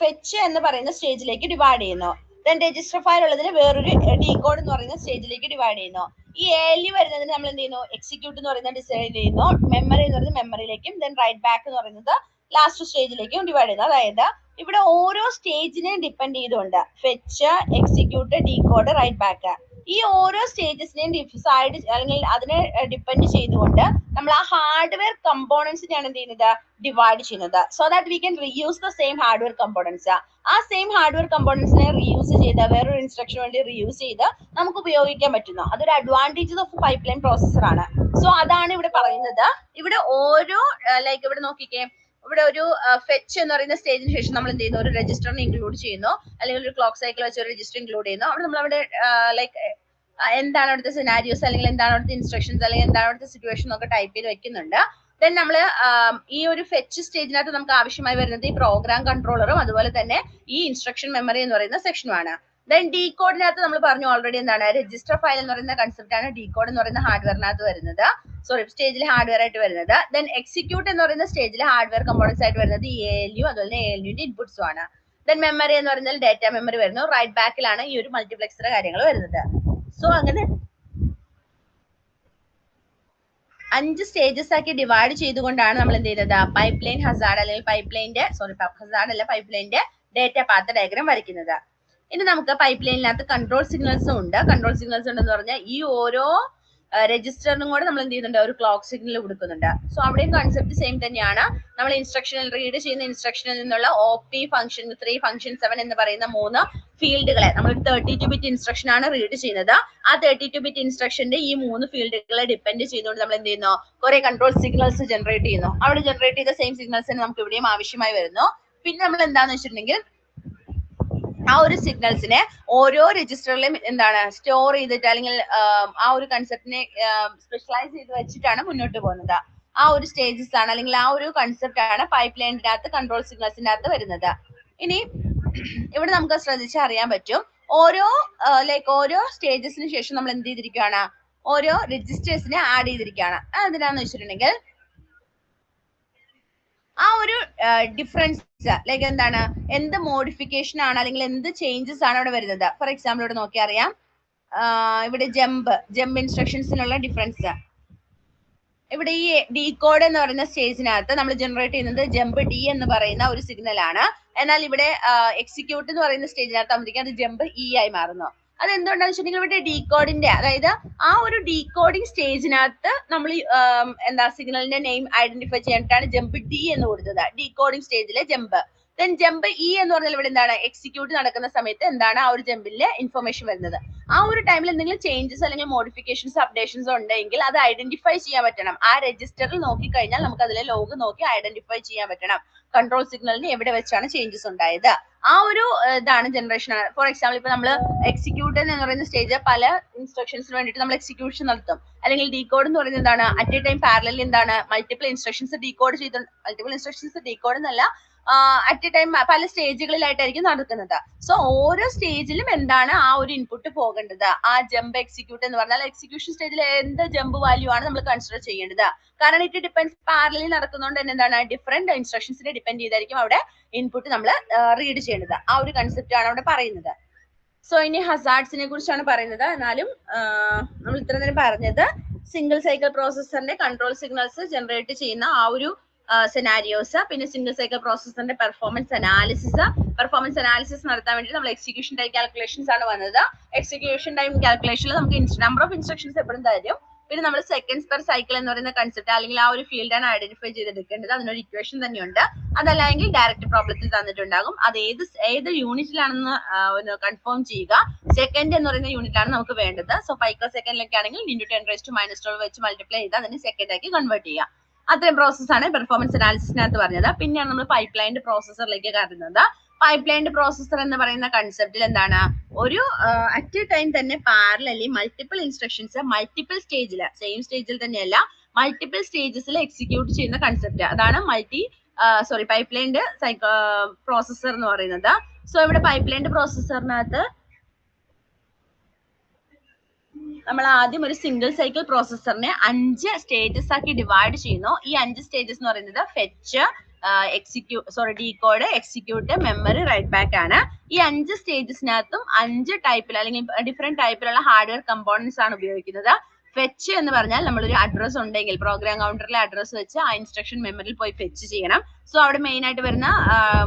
ഫെച്ച് എന്ന് പറയുന്ന സ്റ്റേജിലേക്ക് ഡിവൈഡ് ചെയ്യുന്നു. ദെൻ രജിസ്റ്റർ ഫയൽ ഉള്ളതിന് വേറൊരു ഡീകോഡ് എന്ന് പറയുന്ന സ്റ്റേജിലേക്ക് ഡിവൈഡ് ചെയ്യുന്നു. ഈ ALU വരുന്നതിന് നമ്മൾ എന്ത് ചെയ്യുന്നു? എക്സിക്യൂട്ട് എന്ന് പറയുന്നത് ഡിസൈഡ് ചെയ്യുന്നു. മെമ്മറി എന്ന് പറയുന്നത് മെമ്മറിയിലേക്കും ദെൻ റൈറ്റ് ബാക്ക് എന്ന് പറയുന്നത് ലാസ്റ്റ് സ്റ്റേജിലേക്കും ഡിവൈഡ് ചെയ്യുന്നു. അതായത് ഇവിടെ ഓരോ സ്റ്റേജിനെയും ഡിപ്പെൻഡ് ചെയ്തുകൊണ്ട് fetch, execute, decode, write back, ഈ ഓരോ സ്റ്റേജസിനെയും ഡിസൈഡ് അല്ലെങ്കിൽ അതിനെ ഡിപ്പെൻഡ് ചെയ്തുകൊണ്ട് നമ്മൾ ആ ഹാർഡ്വെയർ കമ്പോണൻസിനെയാണ് എന്ത് ചെയ്യുന്നത്? ഡിവൈഡ് ചെയ്യുന്നത്. So that we can reuse the same hardware components. ആ സെയിം ഹാർഡ്വെയർ കമ്പോണൻസിനെ റീയൂസ് ചെയ്ത് വേറൊരു ഇൻസ്ട്രക്ഷൻ വേണ്ടി റീയൂസ് ചെയ്ത് നമുക്ക് ഉപയോഗിക്കാൻ പറ്റുന്നു. അതൊരു advantage of pipe line processor ആണ്. സോ അതാണ് ഇവിടെ പറയുന്നത്. ഇവിടെ ഓരോ ലൈക്ക് ഇവിടെ നോക്കിക്കേ, ഇവിടെ ഒരു ഫെച്ച് എന്ന് പറയുന്ന സ്റ്റേജിന് ശേഷം നമ്മൾ എന്ത് ചെയ്യുന്നു? ഒരു രജിസ്റ്ററിനെ ഇൻക്ലൂഡ് ചെയ്യുന്നു, അല്ലെങ്കിൽ ഒരു ക്ലോക്ക് സൈക്കിൾ വെച്ച് ഒരു രജിസ്റ്റർ ഇൻക്ലൂഡ് ചെയ്യുന്നു. അവിടെ നമ്മൾ അവിടെ ലൈക്ക് എന്താണ് അവിടുത്തെ സിനാരിയോസ്, അല്ലെങ്കിൽ എന്താണ് അവിടുത്തെ ഇൻസ്ട്രക്ഷൻസ്, അല്ലെങ്കിൽ എന്താണ് അവിടുത്തെ സിറ്റുവേഷൻ എന്നൊക്കെ ടൈപ്പ് ചെയ്ത് വെക്കുന്നുണ്ട്. ദെൻ നമ്മൾ ഈ ഒരു ഫെച്ച് സ്റ്റേജിനകത്ത് നമുക്ക് ആവശ്യമായി വരുന്നത് ഈ പ്രോഗ്രാം കൺട്രോളറും അതുപോലെ തന്നെ ഈ ഇൻസ്ട്രക്ഷൻ മെമ്മറി എന്ന് പറയുന്ന സെക്ഷനുമാണ്. ദെൻ ഡീകോഡിനകത്ത് നമ്മൾ പറഞ്ഞു ഓൾറെഡി എന്താണ്? രജിസ്റ്റർ ഫയൽ എന്ന് പറയുന്ന കൺസെപ്റ്റ് ആണ് ഡീകോഡ് എന്ന് പറയുന്ന ഹാർഡ്വെയറിനകത്ത് വരുന്നത്, സോറി സ്റ്റേജിൽ ഹാർഡ്വെയർ ആയിട്ട് വരുന്നത്. ദെൻ എക്സിക്യൂട്ട് എന്ന് പറയുന്ന സ്റ്റേജിൽ ഹാർഡ്വെയർ കമ്പോണൻസ് ആയിട്ട് വരുന്നത് ഈ ALU അതുപോലെ തന്നെ ALUന്റെ ഇൻപുട്സും ആണ്. ദെൻ മെമ്മറി എന്ന് പറയുന്നത് ഡേറ്റ മെമ്മറി വരുന്നു. റൈറ്റ് ബാക്കിലാണ് ഈ ഒരു മൾട്ടിപ്ലക്സർ കാര്യങ്ങൾ വരുന്നത്. സോ അങ്ങനെ 5 സ്റ്റേജസ് ആക്കി ഡിവൈഡ് ചെയ്തുകൊണ്ടാണ് നമ്മൾ എന്ത് ചെയ്യുന്നത്? പൈപ്പ് ലൈൻ ഹസാർഡ് അല്ലെങ്കിൽ പൈപ്പ് ലൈനിന്റെ ഹസാർഡ് അല്ല പൈപ്പ് ലൈനിന്റെ ഡേറ്റ പാത്ത് ഡയഗ്രാം വരയ്ക്കുന്നത്. ഇനി നമുക്ക് പൈപ്പ് ലൈനിനകത്ത് കൺട്രോൾ സിഗ്നൽസും ഉണ്ട്. കൺട്രോൾ സിഗ്നൽസ് ഉണ്ടെന്ന് പറഞ്ഞാൽ ഈ ഓരോ രജിസ്റ്ററിനും കൂടെ നമ്മൾ എന്ത് ചെയ്യുന്നുണ്ട്? ഒരു ക്ലോക്ക് സിഗ്നൽ കൊടുക്കുന്നുണ്ട്. സോ അവിടെയും കൺസെപ്റ്റ് സെയിം തന്നെയാണ്. നമ്മൾ ഇൻസ്ട്രക്ഷനിൽ റീഡ് ചെയ്യുന്ന ഇൻസ്ട്രക്ഷനിൽ നിന്നുള്ള OP ഫംഗ്ഷൻ 3 ഫംഗ്ഷൻ 7 എന്ന് പറയുന്ന 3 ഫീൽഡുകളെ നമ്മൾ 32 ബിറ്റ് ഇൻസ്ട്രക്ഷൻ ആണ് റീഡ് ചെയ്യുന്നത്. ആ 32 ബിറ്റ് ഇൻസ്ട്രക്ഷന്റെ ഈ 3 ഫീൽഡുകളെ ഡിപ്പെൻഡ് ചെയ്തുകൊണ്ട് നമ്മൾ എന്ത് ചെയ്യുന്നു? കുറെ കൺട്രോൾ സിഗ്നൽസ് ജനറേറ്റ് ചെയ്യുന്നു. അവിടെ ജനറേറ്റ് ചെയ്ത സെയിം സിഗ്നൽസിന് നമുക്ക് ഇവിടെയും ആവശ്യമായി വരുന്നു. പിന്നെ നമ്മൾ എന്താന്ന് വെച്ചിട്ടുണ്ടെങ്കിൽ ആ ഒരു സിഗ്നൽസിനെ ഓരോ രജിസ്റ്ററിലും എന്താണ് സ്റ്റോർ ചെയ്തിട്ട് അല്ലെങ്കിൽ ആ ഒരു കൺസെപ്റ്റിനെ സ്പെഷ്യലൈസ് ചെയ്ത് വെച്ചിട്ടാണ് മുന്നോട്ട് പോകുന്നത്. ആ ഒരു സ്റ്റേജസ് ആണ്, അല്ലെങ്കിൽ ആ ഒരു കൺസെപ്റ്റ് ആണ് പൈപ്പ് ലൈനിന്റെ അകത്ത് കൺട്രോൾ സിഗ്നൽസിന്റെ അകത്ത് വരുന്നത്. ഇനി ഇവിടെ നമുക്ക് ശ്രദ്ധിച്ചാൽ അറിയാൻ പറ്റും, ഓരോ ഓരോ സ്റ്റേജസിന് ശേഷം നമ്മൾ എന്ത് ചെയ്തിരിക്കുകയാണ്, ഓരോ രജിസ്റ്റേഴ്സിനെ ആഡ് ചെയ്തിരിക്കുകയാണ്. അതെന്തിനാന്ന് വെച്ചിട്ടുണ്ടെങ്കിൽ ആ ഒരു ഡിഫറൻസ് ലൈക്ക് എന്താണ്, എന്ത് മോഡിഫിക്കേഷൻ ആണ് അല്ലെങ്കിൽ എന്ത് ചേഞ്ചസ് ആണ് അവിടെ വരുന്നത്. ഫോർ എക്സാമ്പിൾ ഇവിടെ നോക്കിയാൽ അറിയാം, ഇവിടെ ജമ്പ് ഇൻസ്ട്രക്ഷൻസിനുള്ള ഡിഫറൻസ്. ഇവിടെ ഈ ഡീകോഡ് എന്ന് പറയുന്ന സ്റ്റേജിനകത്ത് നമ്മൾ ജനറേറ്റ് ചെയ്യുന്നത് ജമ്പ് ഡി എന്ന് പറയുന്ന ഒരു സിഗ്നൽ ആണ്. എന്നാൽ ഇവിടെ എക്സിക്യൂട്ട് എന്ന് പറയുന്ന സ്റ്റേജിനകത്ത് ആകുമ്പോഴേക്കും അത് ജമ്പ് ഇ ആയി മാറുന്നു. അത് എന്തുകൊണ്ടാണെന്ന് വെച്ചിട്ടുണ്ടെങ്കിൽ ഇവിടെ ഡീകോഡിന്റെ, അതായത് ആ ഒരു ഡീകോഡിംഗ് സ്റ്റേജിനകത്ത് നമ്മൾ എന്താ സിഗ്നലിന്റെ നെയിം ഐഡന്റിഫൈ ചെയ്യാനായിട്ടാണ് ജമ്പ് ഡി എന്ന് കൊടുത്തത്, ഡീകോഡിംഗ് സ്റ്റേജിലെ ജമ്പ്. ദെൻ ജമ്പ് ഇ എന്ന് പറഞ്ഞാൽ ഇവിടെ എന്താണ്, എക്സിക്യൂട്ട് നടക്കുന്ന സമയത്ത് എന്താണ് ആ ഒരു ജമ്പിലെ ഇൻഫർമേഷൻ വരുന്നത്. ആ ഒരു ടൈമിൽ എന്തെങ്കിലും ചേഞ്ചസ് അല്ലെങ്കിൽ മോഡിഫിക്കേഷൻസ് അപ്ഡേഷൻസ് ഉണ്ടെങ്കിൽ അത് ഐഡന്റിഫൈ ചെയ്യാൻ പറ്റണം. ആ രജിസ്റ്ററിൽ നോക്കിക്കഴിഞ്ഞാൽ നമുക്ക് അതിലെ ലോഗ് നോക്കി ഐഡന്റിഫൈ ചെയ്യാൻ പറ്റണം കൺട്രോൾ സിഗ്നലിന് എവിടെ വെച്ചാണ് ചേഞ്ചസ് ഉണ്ടായത്. ആ ഒരു ഇതാണ് ജനറേഷൻ. ഫോർ എക്സാമ്പിൾ ഇപ്പൊ നമ്മൾ എക്സിക്യൂട്ട് എന്ന് പറയുന്ന സ്റ്റേജ് പല ഇൻസ്ട്രക്ഷൻസിന് വേണ്ടിയിട്ട് നമ്മൾ എക്സിക്യൂഷൻ നടത്തും. അല്ലെങ്കിൽ ഡീകോഡ് എന്ന് പറയുന്നത് എന്താണ്, അറ്റ് എ ടൈം പാരലൽ എന്താണ് മൾട്ടിപ്പിൾ ഇൻസ്ട്രക്ഷൻസ് ഡീകോഡ് ചെയ്ത്, മൾട്ടിപ്പിൾ ഇൻസ്ട്രക്ഷൻസ് ഡീകോഡ് എന്നല്ല, അറ്റ് എ ടൈം പല സ്റ്റേജുകളിലായിട്ടായിരിക്കും നടക്കുന്നത്. സോ ഓരോ സ്റ്റേജിലും എന്താണ് ആ ഒരു ഇൻപുട്ട് പോകേണ്ടത്. ആ ജമ്പ് എക്സിക്യൂട്ട് എന്ന് പറഞ്ഞാൽ എക്സിക്യൂഷൻ സ്റ്റേജിൽ എന്ത് ജമ്പ് വാല്യൂ ആണ് നമ്മൾ കൺസിഡർ ചെയ്യേണ്ടത്. കാരണം ഇറ്റ് ഡിപ്പെൻഡ്സ്, പാരലലി നടക്കുന്നതുകൊണ്ട് തന്നെ എന്താണ് ഡിഫറെന്റ് ഇൻസ്ട്രക്ഷൻസിനെ ഡിപ്പെൻഡ് ചെയ്തായിരിക്കും അവിടെ ഇൻപുട്ട് നമ്മൾ റീഡ് ചെയ്യേണ്ടത്. ആ ഒരു കൺസെപ്റ്റ് ആണ് അവിടെ പറയുന്നത്. സോ ഇനി ഹസാർഡ്സിനെ കുറിച്ചാണ് പറയുന്നത്. എന്നാലും നമ്മൾ ഇത്ര നേരം പറഞ്ഞത് സിംഗിൾ സൈക്കിൾ പ്രോസസറിന്റെ കൺട്രോൾ സിഗ്നൽസ് ജനറേറ്റ് ചെയ്യുന്ന ആ ഒരു സെനാരിയോസ്, പിന്നെ സിംഗിൾ സൈക്കിൾ പ്രോസസറിന്റെ പെർഫോമൻസ് അനാലിസിസ് നടത്താൻ വേണ്ടി നമ്മൾ എക്സിക്യൂഷൻ ടൈം കാൽക്കുലേഷൻസ് ആണ് വന്നത്. എക്സിക്യൂഷൻ ടൈം കാൽക്കുലേഷനിൽ നമുക്ക് നമ്പർ ഓഫ് ഇൻസ്ട്രക്ഷൻസ് എപ്പോഴും തരും. പിന്നെ നമ്മൾ സെക്കൻഡ്സ് പെർ സൈക്കിൾ എന്ന് പറയുന്ന കൺസെപ്റ്റ് അല്ലെങ്കിൽ ആ ഒരു ഫീൽഡാണ് ഐഡന്റിഫൈ ചെയ്തെടുക്കേണ്ടത്. അതിനൊരു ഇക്വേഷൻ തന്നെയുണ്ട്. അതല്ലെങ്കിൽ ഡയറക്റ്റ് പ്രോബ്ലത്തിൽ തന്നിട്ടുണ്ടാകും. അത് ഏത് യൂണിറ്റിലാണെന്ന് കൺഫേം ചെയ്യുക. സെക്കൻഡ് എന്ന് പറയുന്ന യൂണിറ്റിലാണ് നമുക്ക് വേണ്ടത്. സോ പൈക്കോ സെക്കൻഡിലൊക്കെ ആണെങ്കിൽ 10⁻⁻12 വെച്ച് മൾട്ടിപ്ലൈ ചെയ്ത് അതിനെ സെക്കൻഡ് ആക്കി കൺവേർട്ട് ചെയ്യുക. അത്രയും പ്രോസസ്സാണ് പെർഫോമൻസ് അനാലിസിസിനകത്ത് പറഞ്ഞത്. പിന്നെയാണ് നമ്മൾ പൈപ്പ് ലൈൻഡ് പ്രോസസറിലേക്ക് കയറുന്നത്. പൈപ്പ് ലൈൻഡ് പ്രോസസർ എന്ന് പറയുന്ന കൺസെപ്റ്റിൽ എന്താണ്, ഒരു അറ്റ് എ ടൈം തന്നെ പാരലലി മൾട്ടിപ്പിൾ ഇൻസ്ട്രക്ഷൻസ് മൾട്ടിപ്പിൾ സ്റ്റേജിൽ, സെയിം സ്റ്റേജിൽ തന്നെയല്ല മൾട്ടിപ്പിൾ സ്റ്റേജസിൽ എക്സിക്യൂട്ട് ചെയ്യുന്ന കൺസെപ്റ്റ്, അതാണ് പൈപ്പ് ലൈൻഡ് പ്രോസസർ എന്ന് പറയുന്നത്. സോ ഇവിടെ പൈപ്പ് ലൈൻഡ് പ്രോസസറിനകത്ത് നമ്മൾ ആദ്യം ഒരു സിംഗിൾ സൈക്കിൾ പ്രോസസറിനെ 5 സ്റ്റേജസ് ആക്കി ഡിവൈഡ് ചെയ്യുന്നു. ഈ 5 സ്റ്റേജസ് എന്ന് പറയുന്നത് fetch, decode, execute, memory, write back ആണ്. ഈ 5 സ്റ്റേജസിനകത്തും 5 ടൈപ്പിൽ അല്ലെങ്കിൽ ഡിഫറെന്റ് ടൈപ്പിലുള്ള ഹാർഡ്വെയർ കമ്പോണൻസ് ആണ് ഉപയോഗിക്കുന്നത്. ഫെച്ച് എന്ന് പറഞ്ഞാൽ നമ്മളൊരു അഡ്രസ് ഉണ്ടെങ്കിൽ പ്രോഗ്രാം കൗണ്ടറിലെ അഡ്രസ് വെച്ച് ആ ഇൻസ്ട്രക്ഷൻ മെമ്മറിയിൽ പോയി ഫെച്ച് ചെയ്യണം. സോ അവിടെ മെയിൻ ആയിട്ട് വരുന്ന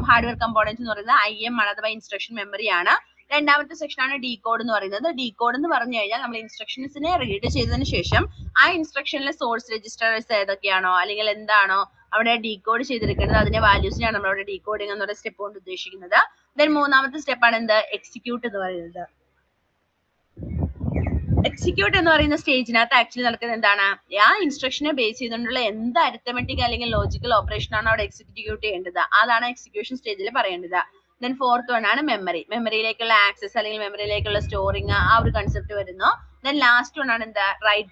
ഹാർഡ്വെയർ കമ്പോണൻസ് എന്ന് പറയുന്നത് IM ആണ്, അഥവാ ഇൻസ്ട്രക്ഷൻ മെമ്മറി ആണ്. രണ്ടാമത്തെ സെക്ഷൻ ആണ് ഡീകോഡ് എന്ന് പറയുന്നത്. ഡീകോഡ് എന്ന് പറഞ്ഞു കഴിഞ്ഞാൽ നമ്മൾ ഇൻസ്ട്രക്ഷൻസിനെ റീഡ് ചെയ്തതിന് ശേഷം ആ ഇൻസ്ട്രക്ഷനിലെ സോഴ്സ് രജിസ്റ്റേഴ്സ് ഏതൊക്കെയാണോ അല്ലെങ്കിൽ എന്താണോ അവിടെ ഡീകോഡ് ചെയ്തെടുക്കുന്നത് അതിന്റെ വാല്യൂസിനാണ് നമ്മൾ അവിടെ ഡീകോഡിംഗ് എന്ന സ്റ്റെപ്പ് കൊണ്ട് ഉദ്ദേശിക്കുന്നത്. ദെൻ മൂന്നാമത്തെ സ്റ്റെപ്പാണ് എന്ത്, എക്സിക്യൂട്ട് എന്ന് പറയുന്നത്. എക്സിക്യൂട്ട് എന്ന് പറയുന്ന സ്റ്റേജിനകത്ത് ആക്ച്വലി നടക്കുന്നത് എന്താണ്, ആ ഇൻസ്ട്രക്ഷനെ ബേസ് ചെയ്തുകൊണ്ടുള്ള എന്ത് അരിത്തമെറ്റിക് അല്ലെങ്കിൽ ലോജിക്കൽ ഓപ്പറേഷൻ ആണ് അവിടെ എക്സിക്യൂട്ട് ചെയ്യേണ്ടത്, അതാണ് എക്സിക്യൂഷൻ സ്റ്റേജിൽ പറയേണ്ടത്. ദെൻ ഫോർത്ത് വൺ ആണ് മെമ്മറിയിലേക്കുള്ള ആക്സസ് അല്ലെങ്കിൽ മെമ്മറിയിലേക്കുള്ള സ്റ്റോറിങ്, ആ ഒരു കൺസെപ്റ്റ് വരുന്നു. ദെൻ ലാസ്റ്റ് വൺ ആണ് എന്താ, റൈറ്റ്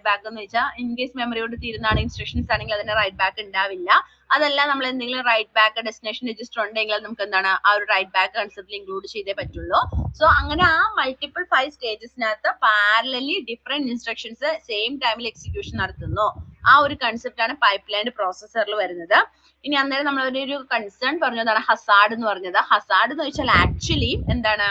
ബാക്ക് എന്ന് വെച്ചാൽ ഇൻ കേസ് മെമ്മറിയോട് തീരുന്നതാണ് ഇൻസ്ട്രക്ഷൻസ് ആണെങ്കിൽ അതിന് റൈറ്റ് ബാക്ക് ഉണ്ടാവില്ല. അതല്ല നമ്മൾ എന്തെങ്കിലും റൈറ്റ് ബാക്ക് ഡെസ്റ്റിനേഷൻ രജിസ്റ്റർ ഉണ്ടെങ്കിൽ നമുക്ക് എന്താണ് ആ ഒരു റൈറ്റ് ബാക്ക് കൺസെപ്റ്റിൽ ഇൻക്ലൂഡ് ചെയ്തേ പറ്റുള്ളൂ. സോ അങ്ങനെ ആ മൾട്ടിപ്പിൾ 5 സ്റ്റേജസിനകത്ത് പാരലലി ഡിഫറെന്റ് ഇൻസ്ട്രക്ഷൻസ് സെയിം ടൈമിൽ എക്സിക്യൂഷൻ നടത്തുന്നു. ആ ഒരു കൺസെപ്റ്റ് ആണ് പൈപ്പ് ലൈൻഡ് പ്രോസസറിൽ വരുന്നത്. ഇനി അന്നേരം നമ്മൾ ഒരു കൺസേൺ പറഞ്ഞതാണ് ഹസാർഡ് എന്ന് പറഞ്ഞത്. ഹസാർഡ് എന്ന് വെച്ചാൽ ആക്ച്വലി എന്താണ്,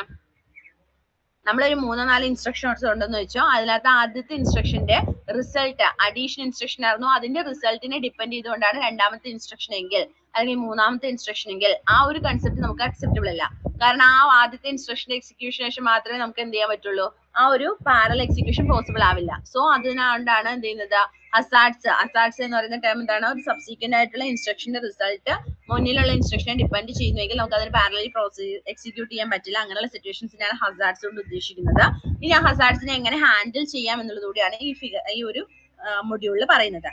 നമ്മളൊരു 3-4 ഇൻസ്ട്രക്ഷൻസ് ഉണ്ടെന്ന് വെച്ചോ, അതിനകത്ത് ആദ്യത്തെ ഇൻസ്ട്രക്ഷന്റെ റിസൾട്ട് അഡീഷൻ ഇൻസ്ട്രക്ഷൻ ആയിരുന്നു, അതിന്റെ റിസൾട്ടിനെ ഡിപ്പെൻഡ് ചെയ്തുകൊണ്ടാണ് രണ്ടാമത്തെ ഇൻസ്ട്രക്ഷൻ എങ്കിൽ അല്ലെങ്കിൽ മൂന്നാമത്തെ ഇൻസ്ട്രക്ഷൻ എങ്കിൽ ആ ഒരു കൺസെപ്റ്റ് നമുക്ക് അക്സെപ്റ്റബിൾ അല്ല. കാരണം ആ ആദ്യത്തെ ഇൻസ്ട്രക്ഷന്റെ എക്സിക്യൂഷൻ ശേഷം മാത്രമേ നമുക്ക് എന്ത് ചെയ്യാൻ പറ്റുള്ളൂ, ആ ഒരു പാരലൽ എക്സിക്യൂഷൻ പോസിബിൾ ആവില്ല. സോ അതിനാണ്ടാണ് എന്ത് ചെയ്യുന്നത്, അസാഡ്സ് എന്ന് പറയുന്ന ടേം എന്താണ്, ഒരു സബ്സീക്വന്റ് ആയിട്ടുള്ള ഇൻസ്ട്രക്ഷന്റെ റിസൾട്ട് മുന്നിലുള്ള ഇൻസ്ട്രക്ഷനെ ഡിപ്പെൻഡ് ചെയ്യുന്നെങ്കിൽ നമുക്ക് അതിന് പാരലലി എക്സിക്യൂട്ട് ചെയ്യാൻ പറ്റില്ല. അങ്ങനെയുള്ള സിറ്റുവേഷൻസിനാണ് ഹസാർഡ്സ് കൊണ്ട് ഉദ്ദേശിക്കുന്നത്. ഇനി ആ ഹസാർഡ്സിനെ എങ്ങനെ ഹാൻഡിൽ ചെയ്യാം എന്നുള്ളത് കൂടിയാണ് ഈ ഒരു മൊഡ്യൂളിൽ പറയുന്നത്.